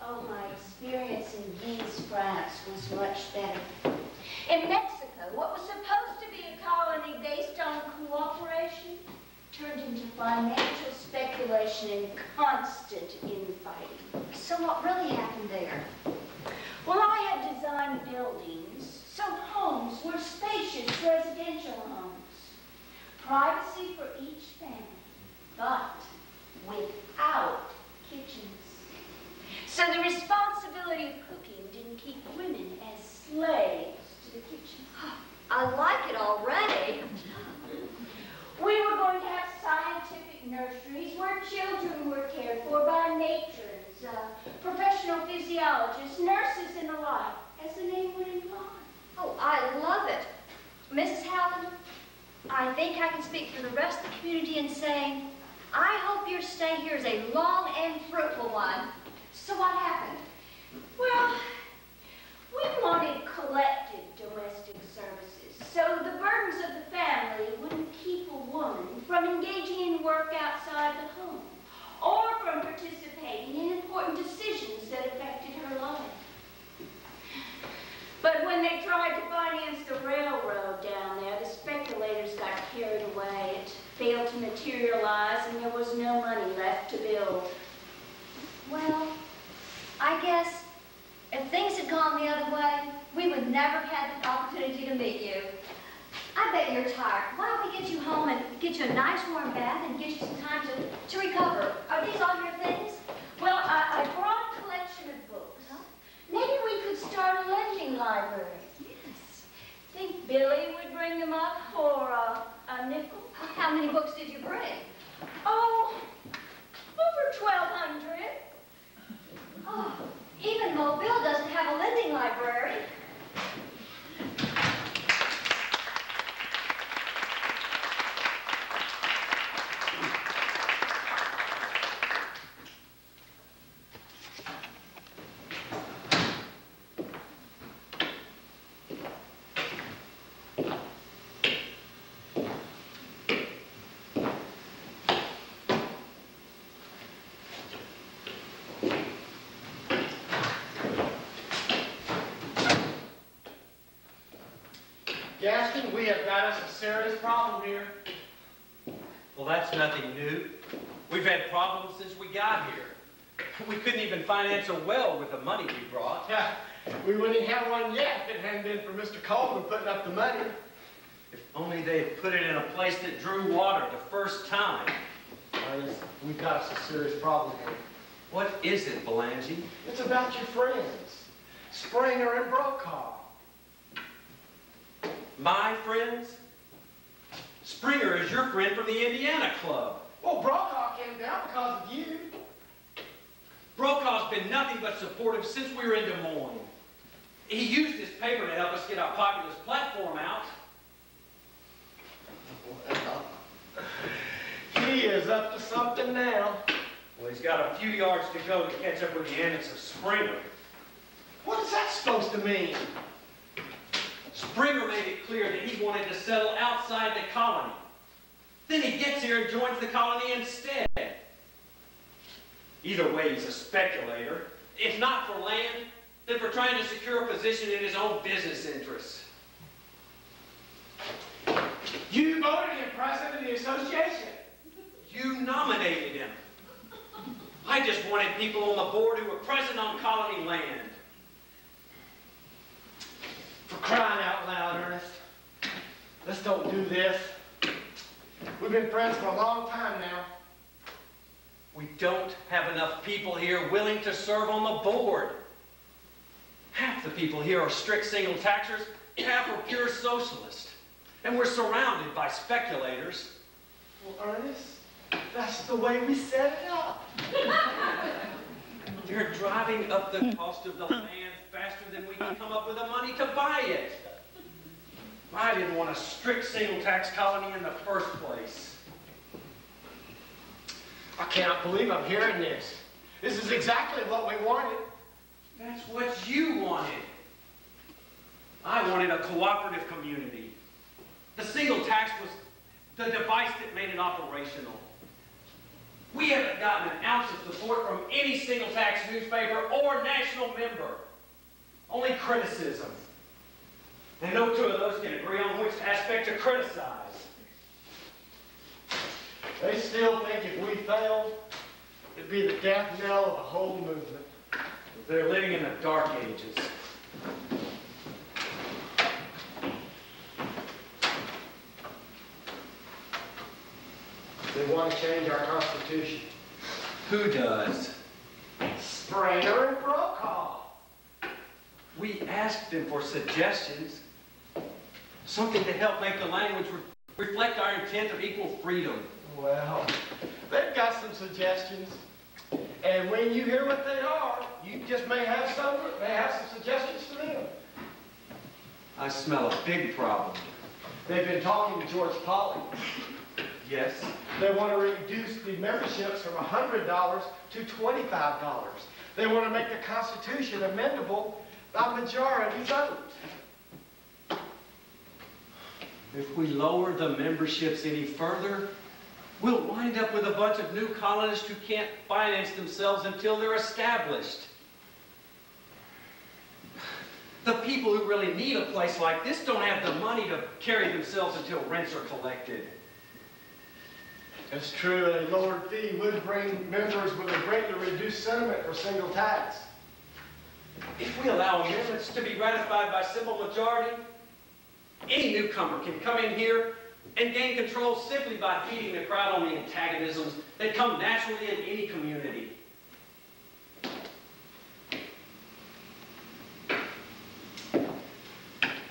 Oh, my experience in Guise, France was much better. In Mexico, what was supposed to be a colony based on cooperation turned into financial speculation and constant infighting. So what really happened there? Well, I had designed buildings, so homes were spacious residential homes. Privacy for each family, but without kitchens. So the responsibility of cooking didn't keep women as slaves to the kitchen. I like it already. We were going to have scientific nurseries where children were cared for by matrons, professional physiologists, nurses, and the like, as the name would imply. Oh, I love it. Mrs. Howland, I think I can speak for the rest of the community in saying, I hope your stay here is a long and fruitful one. So what happened? Well, we wanted collective domestic services, so the burdens of the family wouldn't keep a woman from engaging in work outside the home, or from participating in important decisions that affected her life. But when they tried to finance the railroad down there, the speculators got carried away. It failed to materialize, and there was no money left to build. Well, I guess if things had gone the other way, we would never have had the opportunity to meet you. I bet you're tired. Why don't we get you home and get you a nice warm bath and get you some time to recover? Are these all your things? Well, I brought a collection of books. Huh? Maybe we could start a lending library. Yes. Think Billy would bring them up for a nickel? How many books did you bring? Oh, over 1,200. Oh, even Mobile doesn't have a lending library. Gaston, we have got us a serious problem here. Well, that's nothing new. We've had problems since we got here. We couldn't even finance a well with the money we brought. Yeah, we wouldn't have one yet if it hadn't been for Mr. Coleman putting up the money. If only they had put it in a place that drew water the first time. We've got us a serious problem here. What is it, Belangi? It's about your friends, Springer and Brokaw. My friends? Springer is your friend from the Indiana Club. Well, Brokaw came down because of you. Brokaw's been nothing but supportive since we were in Des Moines. He used his paper to help us get our populist platform out. is up to something now. Well, he's got a few yards to go to catch up with the annex of Springer. What is that supposed to mean? Springer made it clear that he wanted to settle outside the colony. Then he gets here and joins the colony instead. Either way, he's a speculator. If not for land, then for trying to secure a position in his own business interests. You voted him president of the association. You nominated him. I just wanted people on the board who were present on colony land. For crying out loud, Ernest. Let's don't do this. We've been friends for a long time now. We don't have enough people here willing to serve on the board. Half the people here are strict single taxers, half are pure socialists. And we're surrounded by speculators. Well, Ernest, that's the way we set it up. They're driving up the cost of the land faster than we can come up with the money to buy it. I didn't want a strict single tax colony in the first place. I cannot believe I'm hearing this. This is exactly what we wanted. That's what you wanted. I wanted a cooperative community. The single tax was the device that made it operational. We haven't gotten an ounce of support from any single tax newspaper or national member. Only criticism. And no two of those can agree on which aspect to criticize. They still think if we failed, it'd be the death knell of the whole movement. They're living in the dark ages. They want to change our Constitution. Who does? Springer and Brokaw. We asked them for suggestions. Something to help make the language reflect our intent of equal freedom. Well, they've got some suggestions. And when you hear what they are, you just may have some suggestions to them. I smell a big problem. They've been talking to George Polly. Yes? They want to reduce the memberships from $100 to $25. They want to make the Constitution amendable by majority vote. If we lower the memberships any further, we'll wind up with a bunch of new colonists who can't finance themselves until they're established. The people who really need a place like this don't have the money to carry themselves until rents are collected. It's true, a lowered fee would bring members with a greatly reduced sentiment for single tax. If we allow amendments to be ratified by simple majority, any newcomer can come in here and gain control simply by feeding the crowd on the antagonisms that come naturally in any community.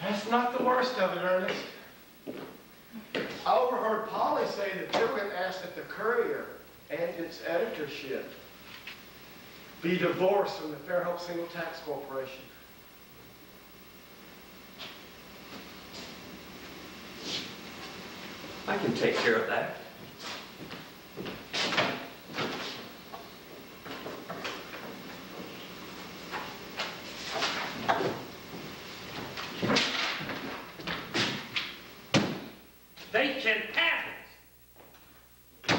That's not the worst of it, Ernest. I overheard Polly say that they're going to ask that the Courier and its editorship be divorced from the Fairhope Single Tax Corporation. I can take care of that. They can have it.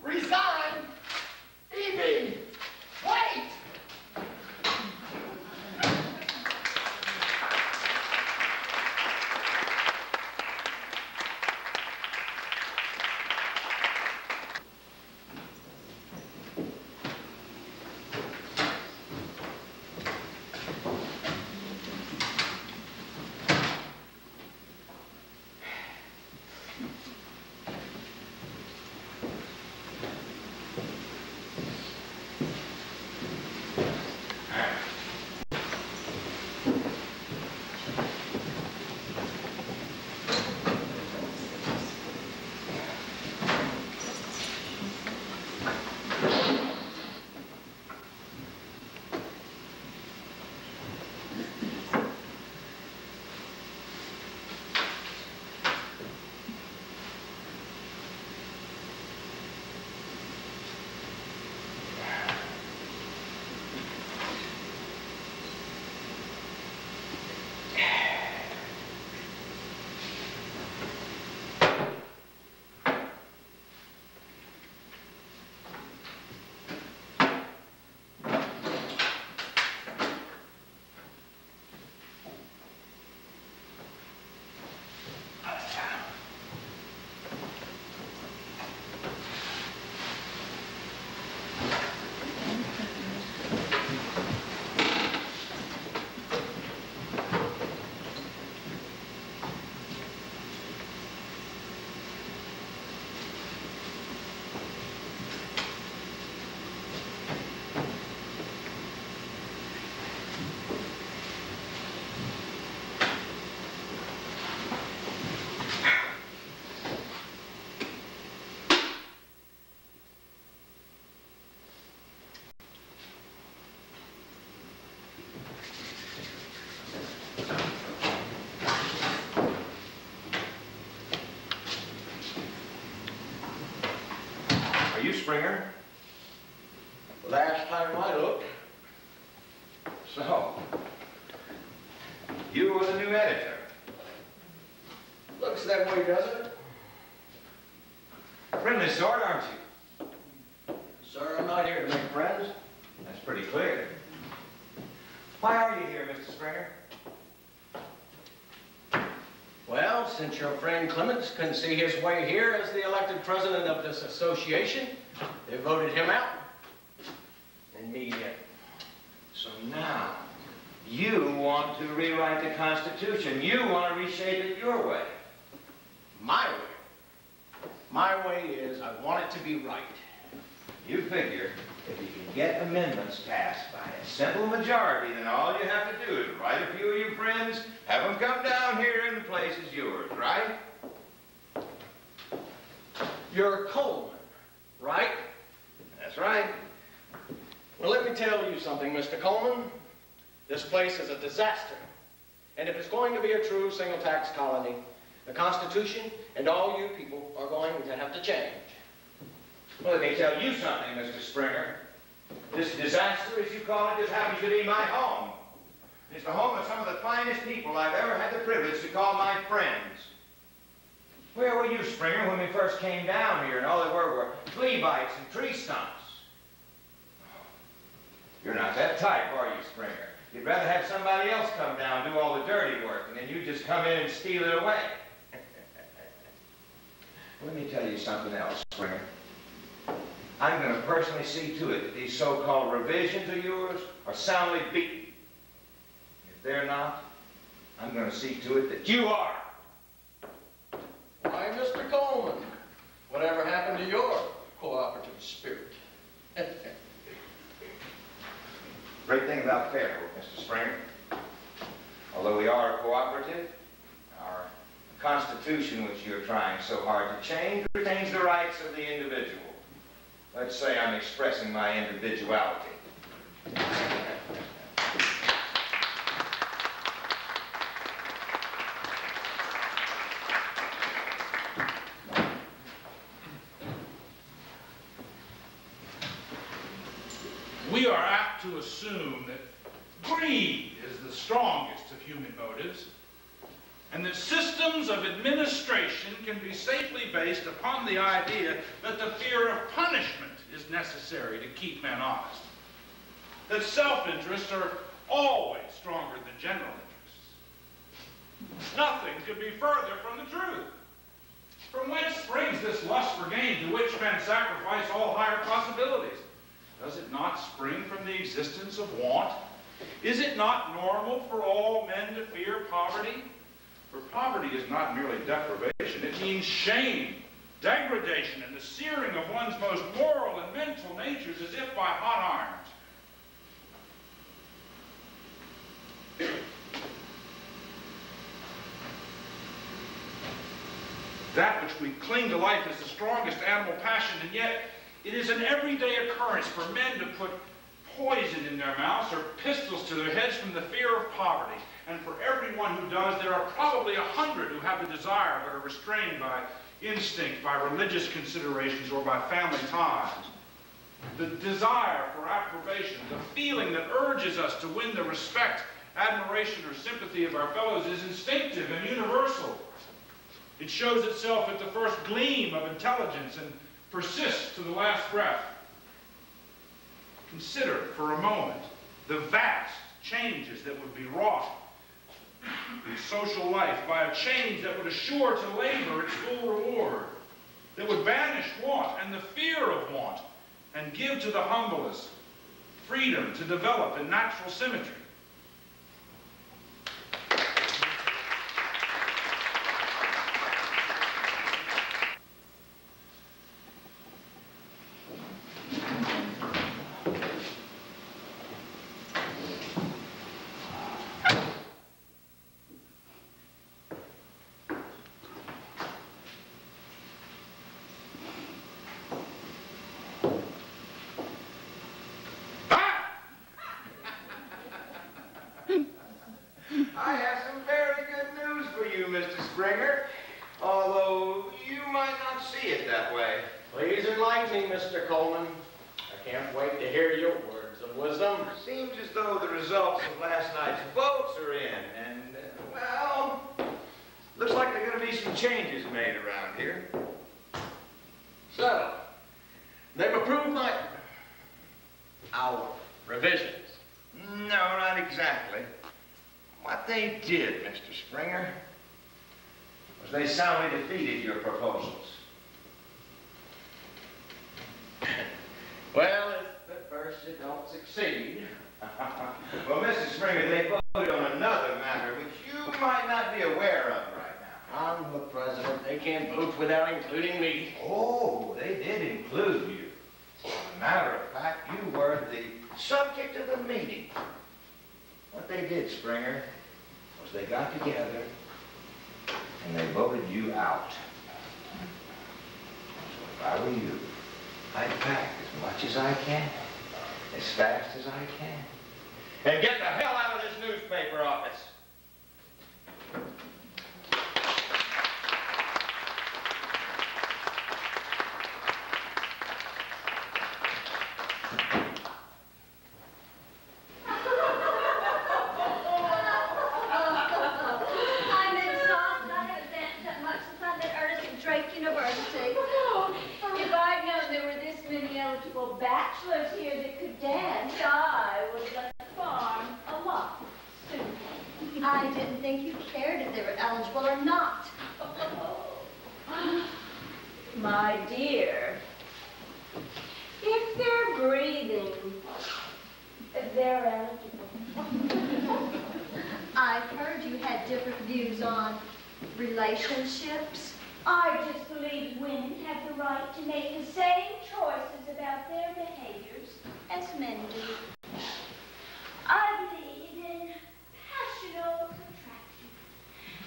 Resign! Evie! Wait! Springer. Last time I looked. So, you were the new editor. Looks that way, doesn't it? Friendly sort, aren't you? Sir, I'm not here to make friends. That's pretty clear. Why are you here, Mr. Springer? Well, since your friend Clements couldn't see his way here as the elected president of this association, they voted him out. And me in. So now, you want to rewrite the Constitution. You want to reshape it your way. My way. My way is I want it to be right. You figure if you can get amendments passed by a simple majority, then all you have to do is write a few of your friends, have them come down here and the place is yours, right? You're Coleman, right? That's right. Well, let me tell you something, Mr. Coleman. This place is a disaster. And if it's going to be a true single tax colony, the Constitution and all you people are going to have to change. Well, let me tell you something, Mr. Springer. This disaster, as you call it, just happens to be my home. It's the home of some of the finest people I've ever had the privilege to call my friends. Where were you, Springer, when we first came down here and all there were flea bites and tree stumps? You're not that type, are you, Springer? You'd rather have somebody else come down and do all the dirty work, and then you just come in and steal it away. Let me tell you something else, Springer. I'm going to personally see to it that these so-called revisions of yours are soundly beaten. If they're not, I'm going to see to it that you are. Why, Mr. Coleman, whatever happened to your cooperative spirit? Great thing about Fairhope, Mr. Springer. Although we are a cooperative, our Constitution, which you're trying so hard to change, retains the rights of the individual. Let's say I'm expressing my individuality. We are apt to assume that greed is the strongest of human motives, and that systems of administration can be safely based upon the idea that the fear of punishment is necessary to keep men honest, that self-interests are always stronger than general interests. Nothing could be further from the truth. From whence springs this lust for gain to which men sacrifice all higher possibilities? Does it not spring from the existence of want? Is it not normal for all men to fear poverty? For poverty is not merely deprivation, it means shame, degradation, and the searing of one's most moral and mental natures as if by hot irons. That which we cling to life is the strongest animal passion, and yet it is an everyday occurrence for men to put poison in their mouths or pistols to their heads from the fear of poverty. And for everyone who does, there are probably 100 who have the desire but are restrained by instinct, by religious considerations, or by family ties. The desire for approbation, the feeling that urges us to win the respect, admiration, or sympathy of our fellows is instinctive and universal. It shows itself at the first gleam of intelligence and persists to the last breath. Consider for a moment the vast changes that would be wrought in social life by a change that would assure to labor its full reward, that would banish want and the fear of want, and give to the humblest freedom to develop in natural symmetry. join me, Mr. Coleman. I can't wait to hear your words of wisdom. Seems as though the results of last night's votes are in, and, well, looks like there are going to be some changes made around here. So, they've approved our revisions. No, not exactly. What they did, Mr. Springer, was they soundly defeated your proposals. Well, if at first you don't succeed. Well, Mr. Springer, they voted on another matter which you might not be aware of right now. I'm the president. They can't vote without including me. Oh, they did include you. As a matter of fact, you were the subject of the meeting. What they did, Springer, was they got together and they voted you out. So if I were you, I'd pack as much as I can, as fast as I can, and get the hell out of this newspaper office. I'm exhausted. I haven't danced that much since I've been Ernest at Drake University. Oh, if I'd known there were this many eligible bachelors here that could dance, I would have left the farm a lot sooner. I didn't think you cared if they were eligible or not. My dear, if they're breathing, they're eligible. I've heard you had different views on relationships. I just believe women have the right to make the same choices about their behaviors as men do. I believe in passional attraction.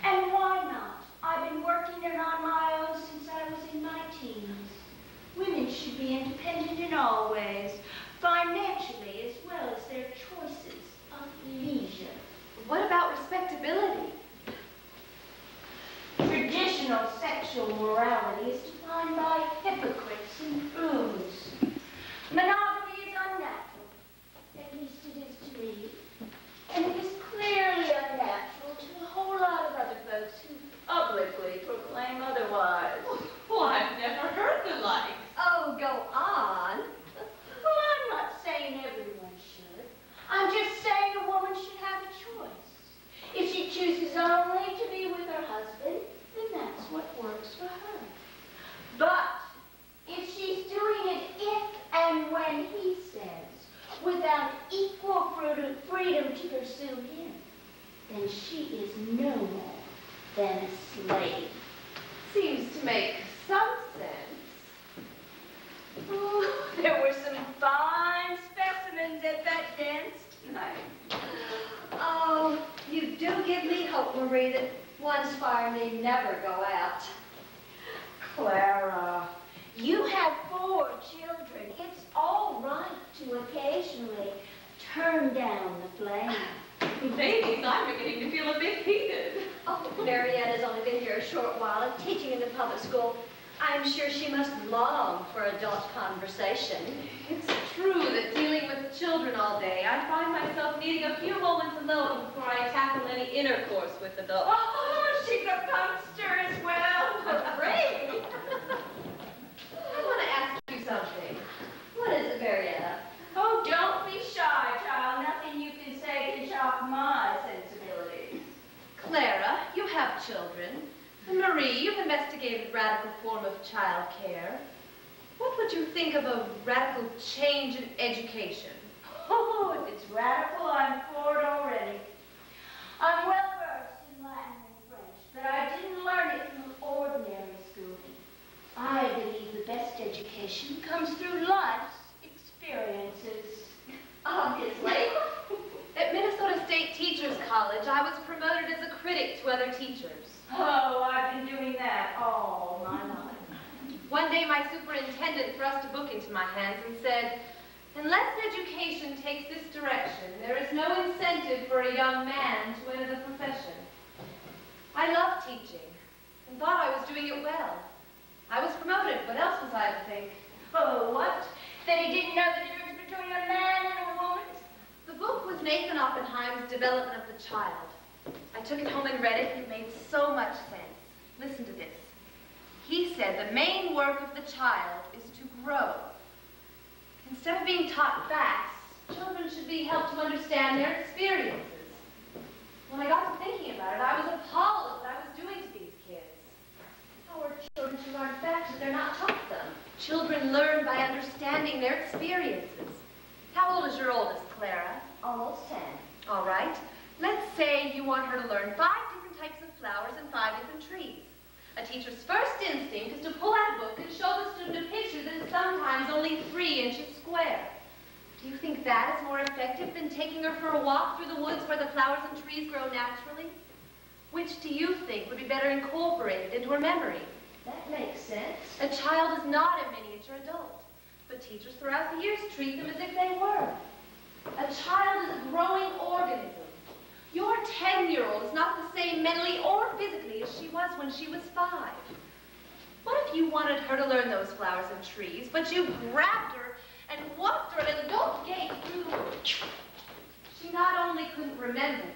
And why not? I've been working it on my own since I was in my teens. Women should be independent in all ways, financially as well as their choices of leisure. What about respectability? Traditional sexual morality is defined by hypocrites and fools. Monogamy is unnatural. At least it is to me. And it is clearly unnatural to a whole lot of other folks who publicly proclaim otherwise. Well, I've never heard the like. Oh, go on. Well, I'm not saying everyone should. I'm just saying a woman should have a choice. If she chooses only to be with her husband, then that's what works for her. But if she's doing it if and when he says, without equal freedom to pursue him, then she is no more than a slave. Seems to make some sense. Oh, there were some fine specimens at that dance tonight. Oh, you do give me hope, Marie, that one's fire may never go out. Clara, you have 4 children. It's all right to occasionally turn down the flame. Ladies, I'm beginning to feel a bit heated. Oh, Marietta's only been here a short while and teaching in the public school. I'm sure she must long for adult conversation. It's true that dealing with children all day, I find myself needing a few moments alone before I tackle any intercourse with adults. Oh, she's a punkster as well. Great! I want to ask you something. What is it, Marietta? Oh, don't be shy, child. Nothing you can say can shock my sensibilities. Clara, you have children. And Marie, you've investigated a radical form of child care. What would you think of a radical change in education? Oh, if it's radical, I'm for it already. I'm well versed in Latin and French, but I didn't learn it from ordinary schooling. I believe the best education comes through life's experiences. Obviously. At Minnesota State Teachers College, I was promoted as a critic to other teachers. Oh, I've been doing that all my life. One day, my superintendent thrust a book into my hands and said, "Unless education takes this direction, there is no incentive for a young man to enter the profession." I loved teaching and thought I was doing it well. I was promoted. What else was I to think? Oh, That he didn't know the difference between a man and a woman? The book was Nathan Oppenheim's Development of the Child. I took it home and read it, and it made so much sense. Listen to this. He said the main work of the child is to grow. Instead of being taught facts, children should be helped to understand their experiences. When I got to thinking about it, I was appalled at what I was doing to these kids. How are children to learn facts if they're not taught them? Children learn by understanding their experiences. How old is your oldest, Clara? Almost 10. All right. Let's say you want her to learn 5 different types of flowers and 5 different trees. A teacher's first instinct is to pull out a book and show the student a picture that is sometimes only 3 inches square. Do you think that is more effective than taking her for a walk through the woods where the flowers and trees grow naturally? Which do you think would be better incorporated into her memory? That makes sense. A child is not a miniature adult, but teachers throughout the years treat them as if they were. A child is a growing organism. Your 10-year-old is not the same mentally or physically as she was when she was 5. What if you wanted her to learn those flowers and trees, but you grabbed her and walked her at an adult gait through the woods? She not only couldn't remember them,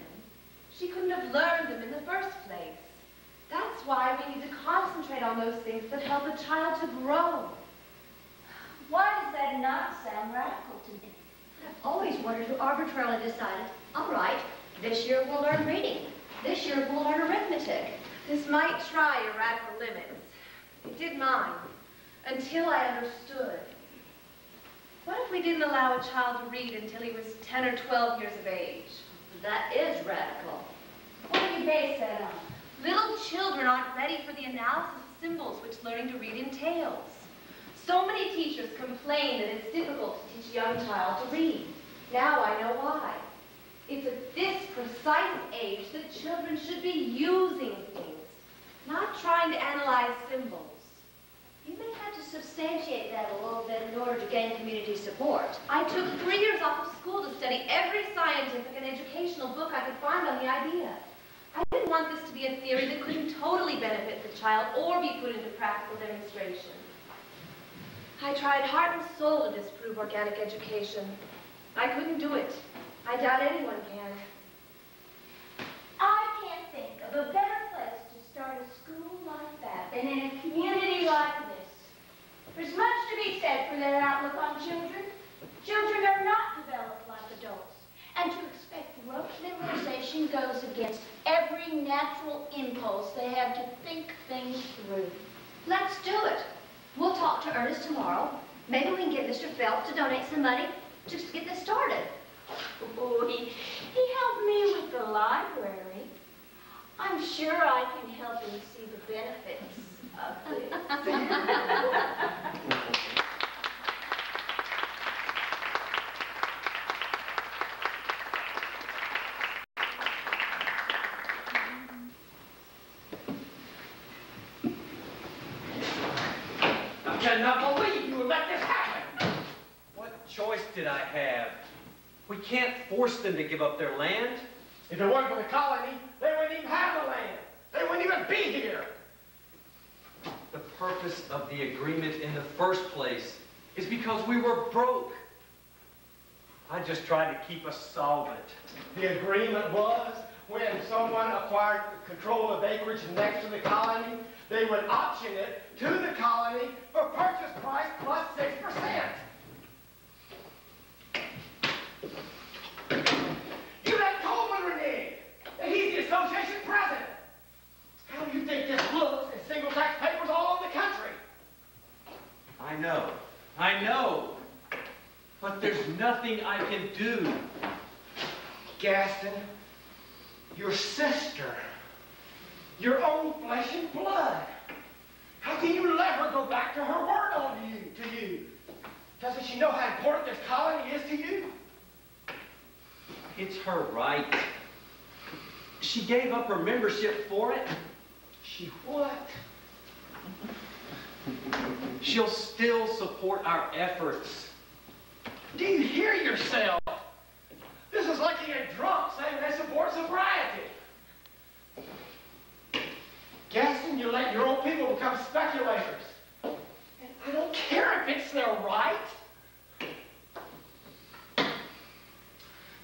she couldn't have learned them in the first place. That's why we need to concentrate on those things that help a child to grow. Why does that not sound radical to me? I've always wondered who arbitrarily decided, all right, this year we'll learn reading. This year we'll learn arithmetic. This might try your radical limits. It did mine, until I understood. What if we didn't allow a child to read until he was 10 or 12 years of age? That is radical. What do you base that on? Little children aren't ready for the analysis of symbols which learning to read entails. So many teachers complain that it's difficult to teach a young child to read. Now I know why. It's at this precise age that children should be using things, not trying to analyze symbols. You may have to substantiate that a little bit in order to gain community support. I took 3 years off of school to study every scientific and educational book I could find on the idea. I didn't want this to be a theory that couldn't totally benefit the child or be put into practical demonstration. I tried heart and soul to disprove organic education. I couldn't do it. I doubt anyone can. I can't think of a better place to start a school like that than in a community like this. There's much to be said for their outlook on children. Children are not developed like adults, and to expect rote memorization goes against every natural impulse they have to think things through. Let's do it. We'll talk to Ernest tomorrow. Maybe we can get Mr. Phelps to donate some money just to get this started. Oh, he helped me with the library. I'm sure I can help him see the benefits of this. I cannot believe you would let this happen. What choice did I have? We can't force them to give up their land. If it weren't for the colony, they wouldn't even have the land. They wouldn't even be here. The purpose of the agreement in the first place is because we were broke. I just tried to keep us solvent. The agreement was when someone acquired control of acreage next to the colony, they would auction it to the colony for purchase price plus 6%. You let Coleman renege, and he's the association president. How do you think this looks in single tax papers all over the country? I know. But there's nothing I can do. Gaston, your sister, your own flesh and blood. How can you let her go back to her word on to you? Doesn't she know how important this colony is to you? It's her right. She gave up her membership for it. She what? She'll still support our efforts. Do you hear yourself? This is like a drunk saying they support sobriety. Gaston, you let your own people become speculators. And I don't care if it's their right.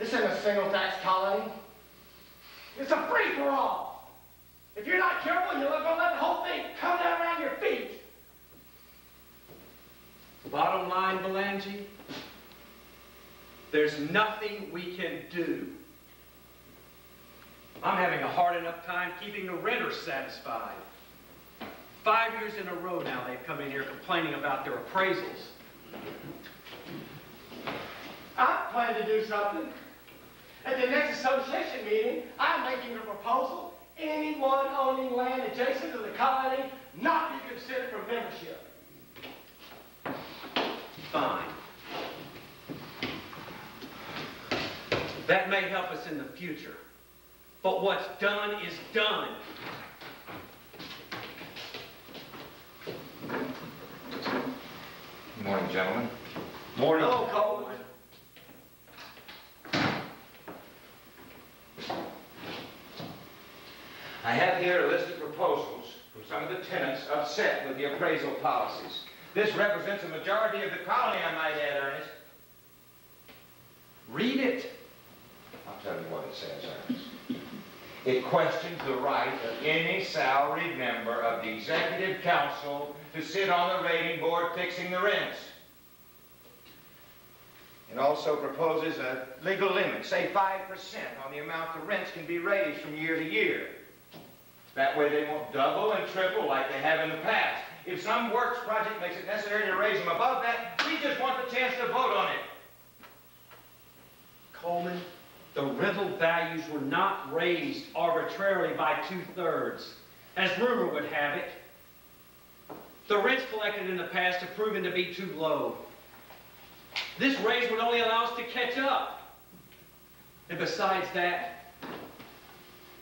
This isn't a single tax colony. It's a free-for-all. If you're not careful, you're going to let the whole thing come down around your feet. Bottom line, Belangi, there's nothing we can do. I'm having a hard enough time keeping the renters satisfied. 5 years in a row now they've come in here complaining about their appraisals. I plan to do something. At the next association meeting, I'm making a proposal. Anyone owning land adjacent to the colony not be considered for membership. Fine. That may help us in the future. But what's done is done. Good morning, gentlemen. Morning. Hello, Coleman. I have here a list of proposals from some of the tenants upset with the appraisal policies. This represents a majority of the colony, I might add, Ernest. Read it. I'll tell you what it says, Ernest. It questions the right of any salaried member of the executive council to sit on the rating board fixing the rents. It also proposes a legal limit, say 5% on the amount the rents can be raised from year to year. That way they won't double and triple like they have in the past. If some works project makes it necessary to raise them above that, we just want the chance to vote on it. Coleman, the rental values were not raised arbitrarily by 2/3, as rumor would have it. The rents collected in the past have proven to be too low. This raise would only allow us to catch up. And besides that,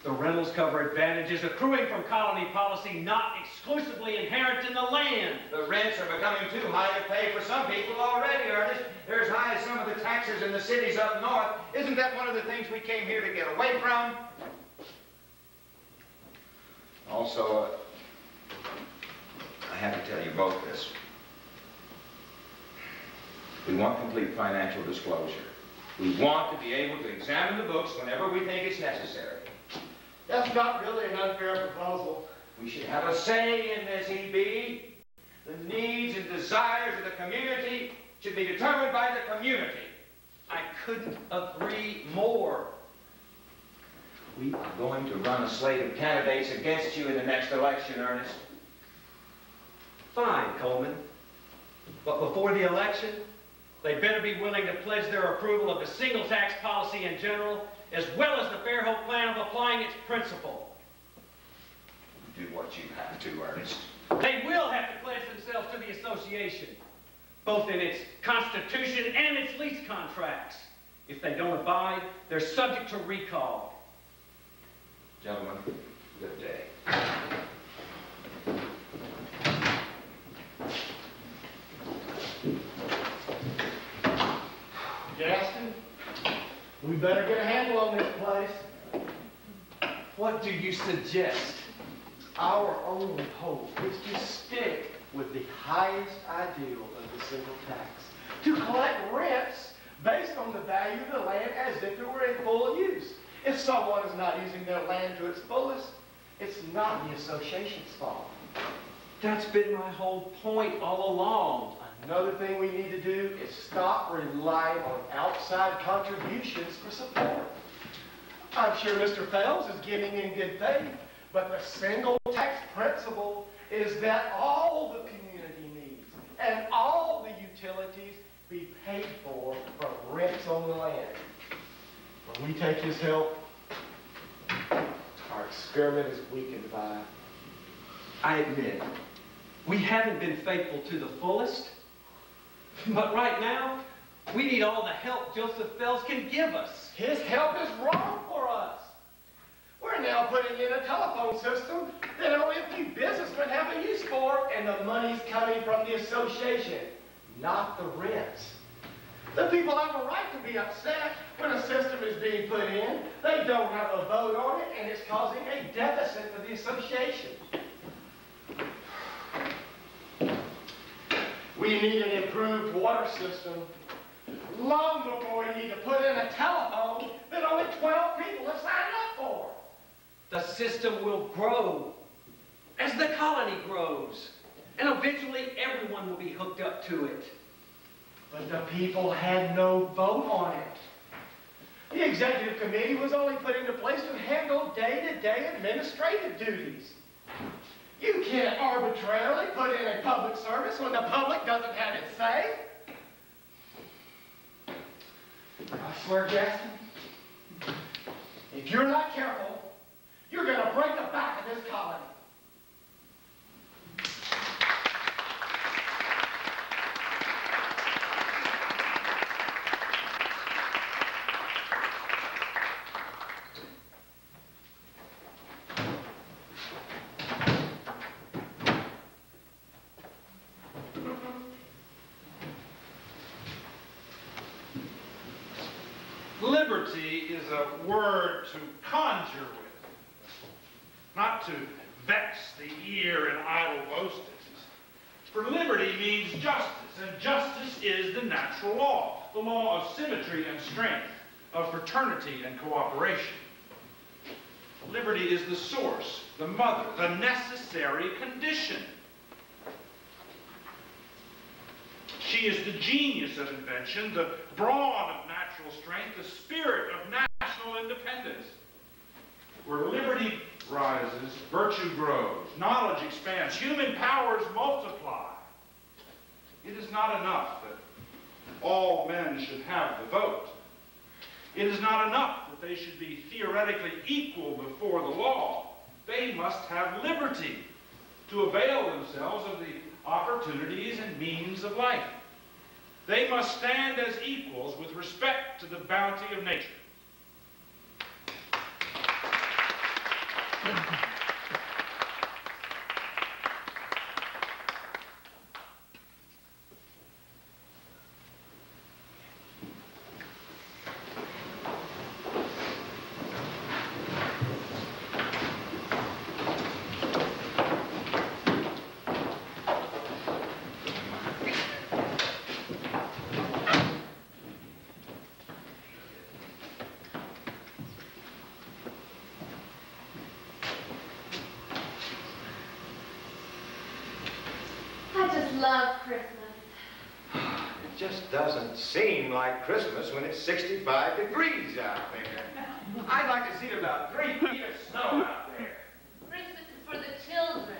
the rentals cover advantages accruing from colony policy not exclusively inherent in the land. The rents are becoming too high to pay for some people already, Ernest. They're as high as some of the taxes in the cities up north. Isn't that one of the things we came here to get away from? Also, I have to tell you both this. We want complete financial disclosure. We want to be able to examine the books whenever we think it's necessary. That's not really an unfair proposal. We should have a say in this, E.B. The needs and desires of the community should be determined by the community. I couldn't agree more. We are going to run a slate of candidates against you in the next election, Ernest. Fine, Coleman. But before the election, they better be willing to pledge their approval of the single tax policy in general, as well as the Fairhope plan of applying its principle. Do what you have to, Ernest. They will have to pledge themselves to the association, both in its constitution and its lease contracts. If they don't abide, they're subject to recall. Gentlemen, good day. Gaston, we better get a handle on this place. What do you suggest? Our only hope is to stick with the highest ideal of the single tax, to collect rents based on the value of the land as if it were in full use. If someone is not using their land to its fullest, it's not the association's fault. That's been my whole point all along. Another thing we need to do is stop relying on outside contributions for support. I'm sure Mr. Fels is giving in good faith, but the single tax principle is that all the community needs and all the utilities be paid for from rents on the land. When we take his help, our experiment is weakened by. I admit, we haven't been faithful to the fullest, but right now, we need all the help Joseph Fels can give us. His help is wrong for us. We're now putting in a telephone system that only a few businessmen have a use for, and the money's coming from the association, not the rents. The people have a right to be upset when a system is being put in. They don't have a vote on it, and it's causing a deficit for the association. We need an improved water system. long before you need to put in a telephone that only 12 people have signed up for. The system will grow as the colony grows, and eventually everyone will be hooked up to it. But the people had no vote on it. The executive committee was only put into place to handle day-to-day administrative duties. You can't arbitrarily put in a public service when the public doesn't have its say. I swear, Gaston, if you're not careful, you're going to break the back of this colony. Liberty is a word to conjure with, not to vex the ear in idle boastings. For liberty means justice, and justice is the natural law, the law of symmetry and strength, of fraternity and cooperation. Liberty is the source, the mother, the necessary condition. She is the genius of invention, the brawn of natural strength, the spirit of national independence. Where liberty rises, virtue grows, knowledge expands, human powers multiply. It is not enough that all men should have the vote. It is not enough that they should be theoretically equal before the law. They must have liberty to avail themselves of the opportunities and means of life. They must stand as equals with respect to the bounty of nature. Love Christmas. It just doesn't seem like Christmas when it's 65 degrees out there. I'd like to see about 3 feet of snow out there. Christmas is for the children.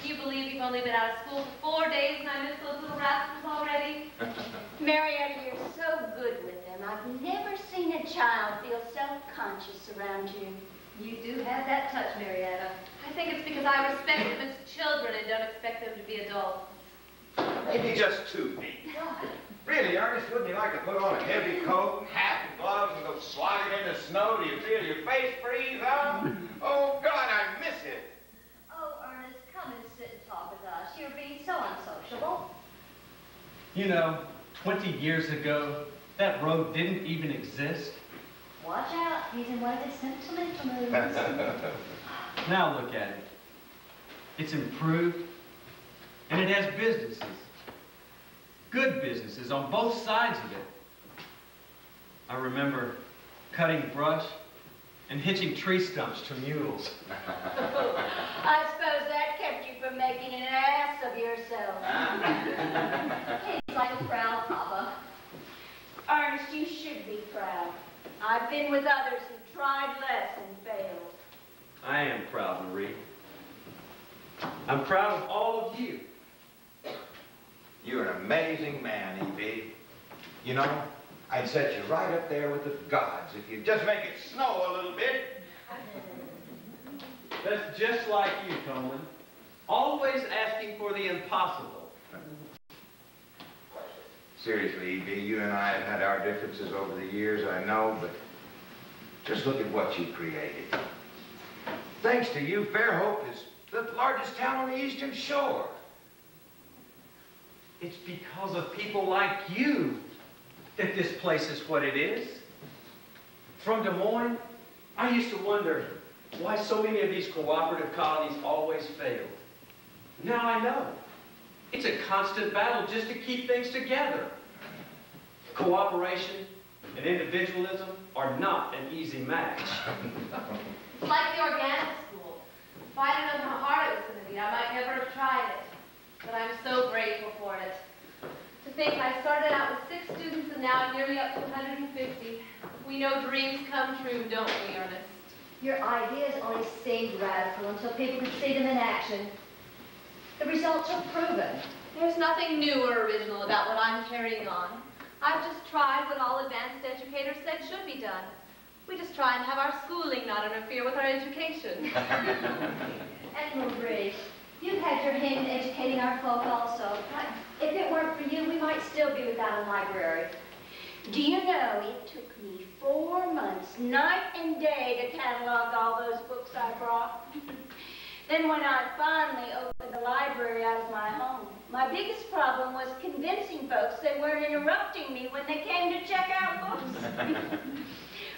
Do you believe you've only been out of school for 4 days and I miss those little rascals already? Marietta, you're so good with them. I've never seen a child feel self-conscious around you. You do have that touch, Marietta. I think it's because I respect them as children and don't expect them to be adults. Maybe just 2 feet. Really, Ernest, wouldn't you like to put on a heavy coat, hat, and gloves, and go slogging in the snow? Do you feel your face freeze, huh? Oh, God, I miss it. Oh, Ernest, come and sit and talk with us. You're being so unsociable. You know, 20 years ago, that road didn't even exist. Watch out, he's in one of his sentimental moods. Now look at it. It's improved, and it has businesses. Good businesses on both sides of it. I remember cutting brush and hitching tree stumps to mules. I suppose that kept you from making an ass of yourself. He's like a proud papa. Ernest, you should be proud. I've been with others who tried less and failed. I am proud, Marie. I'm proud of all of you. You're an amazing man, E.B. You know, I'd set you right up there with the gods if you'd just make it snow a little bit. That's just like you, Coleman. Always asking for the impossible. Seriously, E.B., you and I have had our differences over the years, I know, but just look at what you created. Thanks to you, Fairhope is the largest town on the Eastern Shore. It's because of people like you that this place is what it is. From Des Moines, I used to wonder why so many of these cooperative colonies always failed. Now I know. It's a constant battle just to keep things together. Cooperation and individualism are not an easy match. It's like the organic school. If I didn't know how hard it was going to be, I might never have tried it. But I'm so grateful for it. To think I started out with 6 students and now I'm nearly up to 150. We know dreams come true, don't we, Ernest? Your ideas only seemed radical until people could see them in action. The results are proven. There's nothing new or original about what I'm carrying on. I've just tried what all advanced educators said should be done. We just try and have our schooling not interfere with our education. And Marie, you've had your hand in educating our folk also. If it weren't for you, we might still be without a library. Do you know, it took me 4 months, night and day, to catalog all those books I brought. Then when I finally opened the library out of my home, my biggest problem was convincing folks they weren't interrupting me when they came to check out books.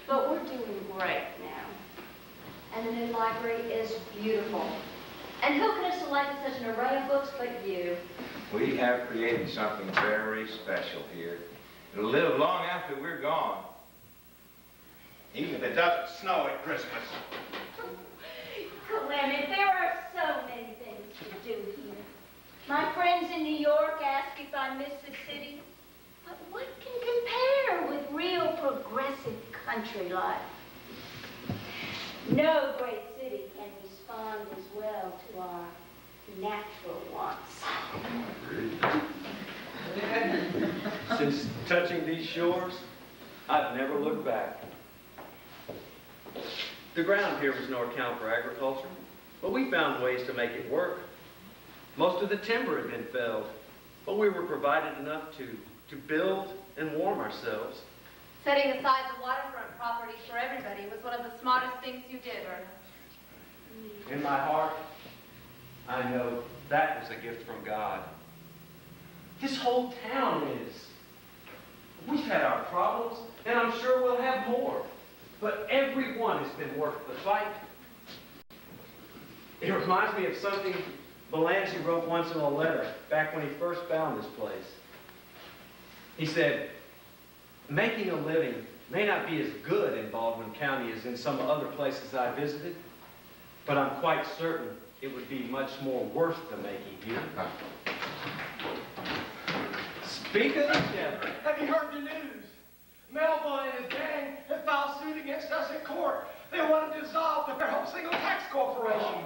But we're doing great now. And the new library is beautiful. And who could have selected such an array of books but you? We have created something very special here. It'll live long after we're gone. Even if it doesn't snow at Christmas. Clement, there are so many things to do here. My friends in New York ask if I miss the city. But what can compare with real progressive country life? No great city can respond as well to our natural wants. Since touching these shores, I've never looked back. The ground here was no account for agriculture, but we found ways to make it work. Most of the timber had been felled, but we were provided enough to build and warm ourselves. Setting aside the waterfront property for everybody was one of the smartest things you did, Ernest. In my heart, I know that was a gift from God. This whole town is. We've had our problems, and I'm sure we'll have more. But every one has been worth the fight. It reminds me of something Belanger wrote once in a letter, back when he first found this place. He said, making a living may not be as good in Baldwin County as in some other places I visited, but I'm quite certain it would be much more worth the making here. Speak of the devil. Have you heard the news? Melville and his gang have filed suit against us in court. They want to dissolve the Fairhope Single Tax Corporation.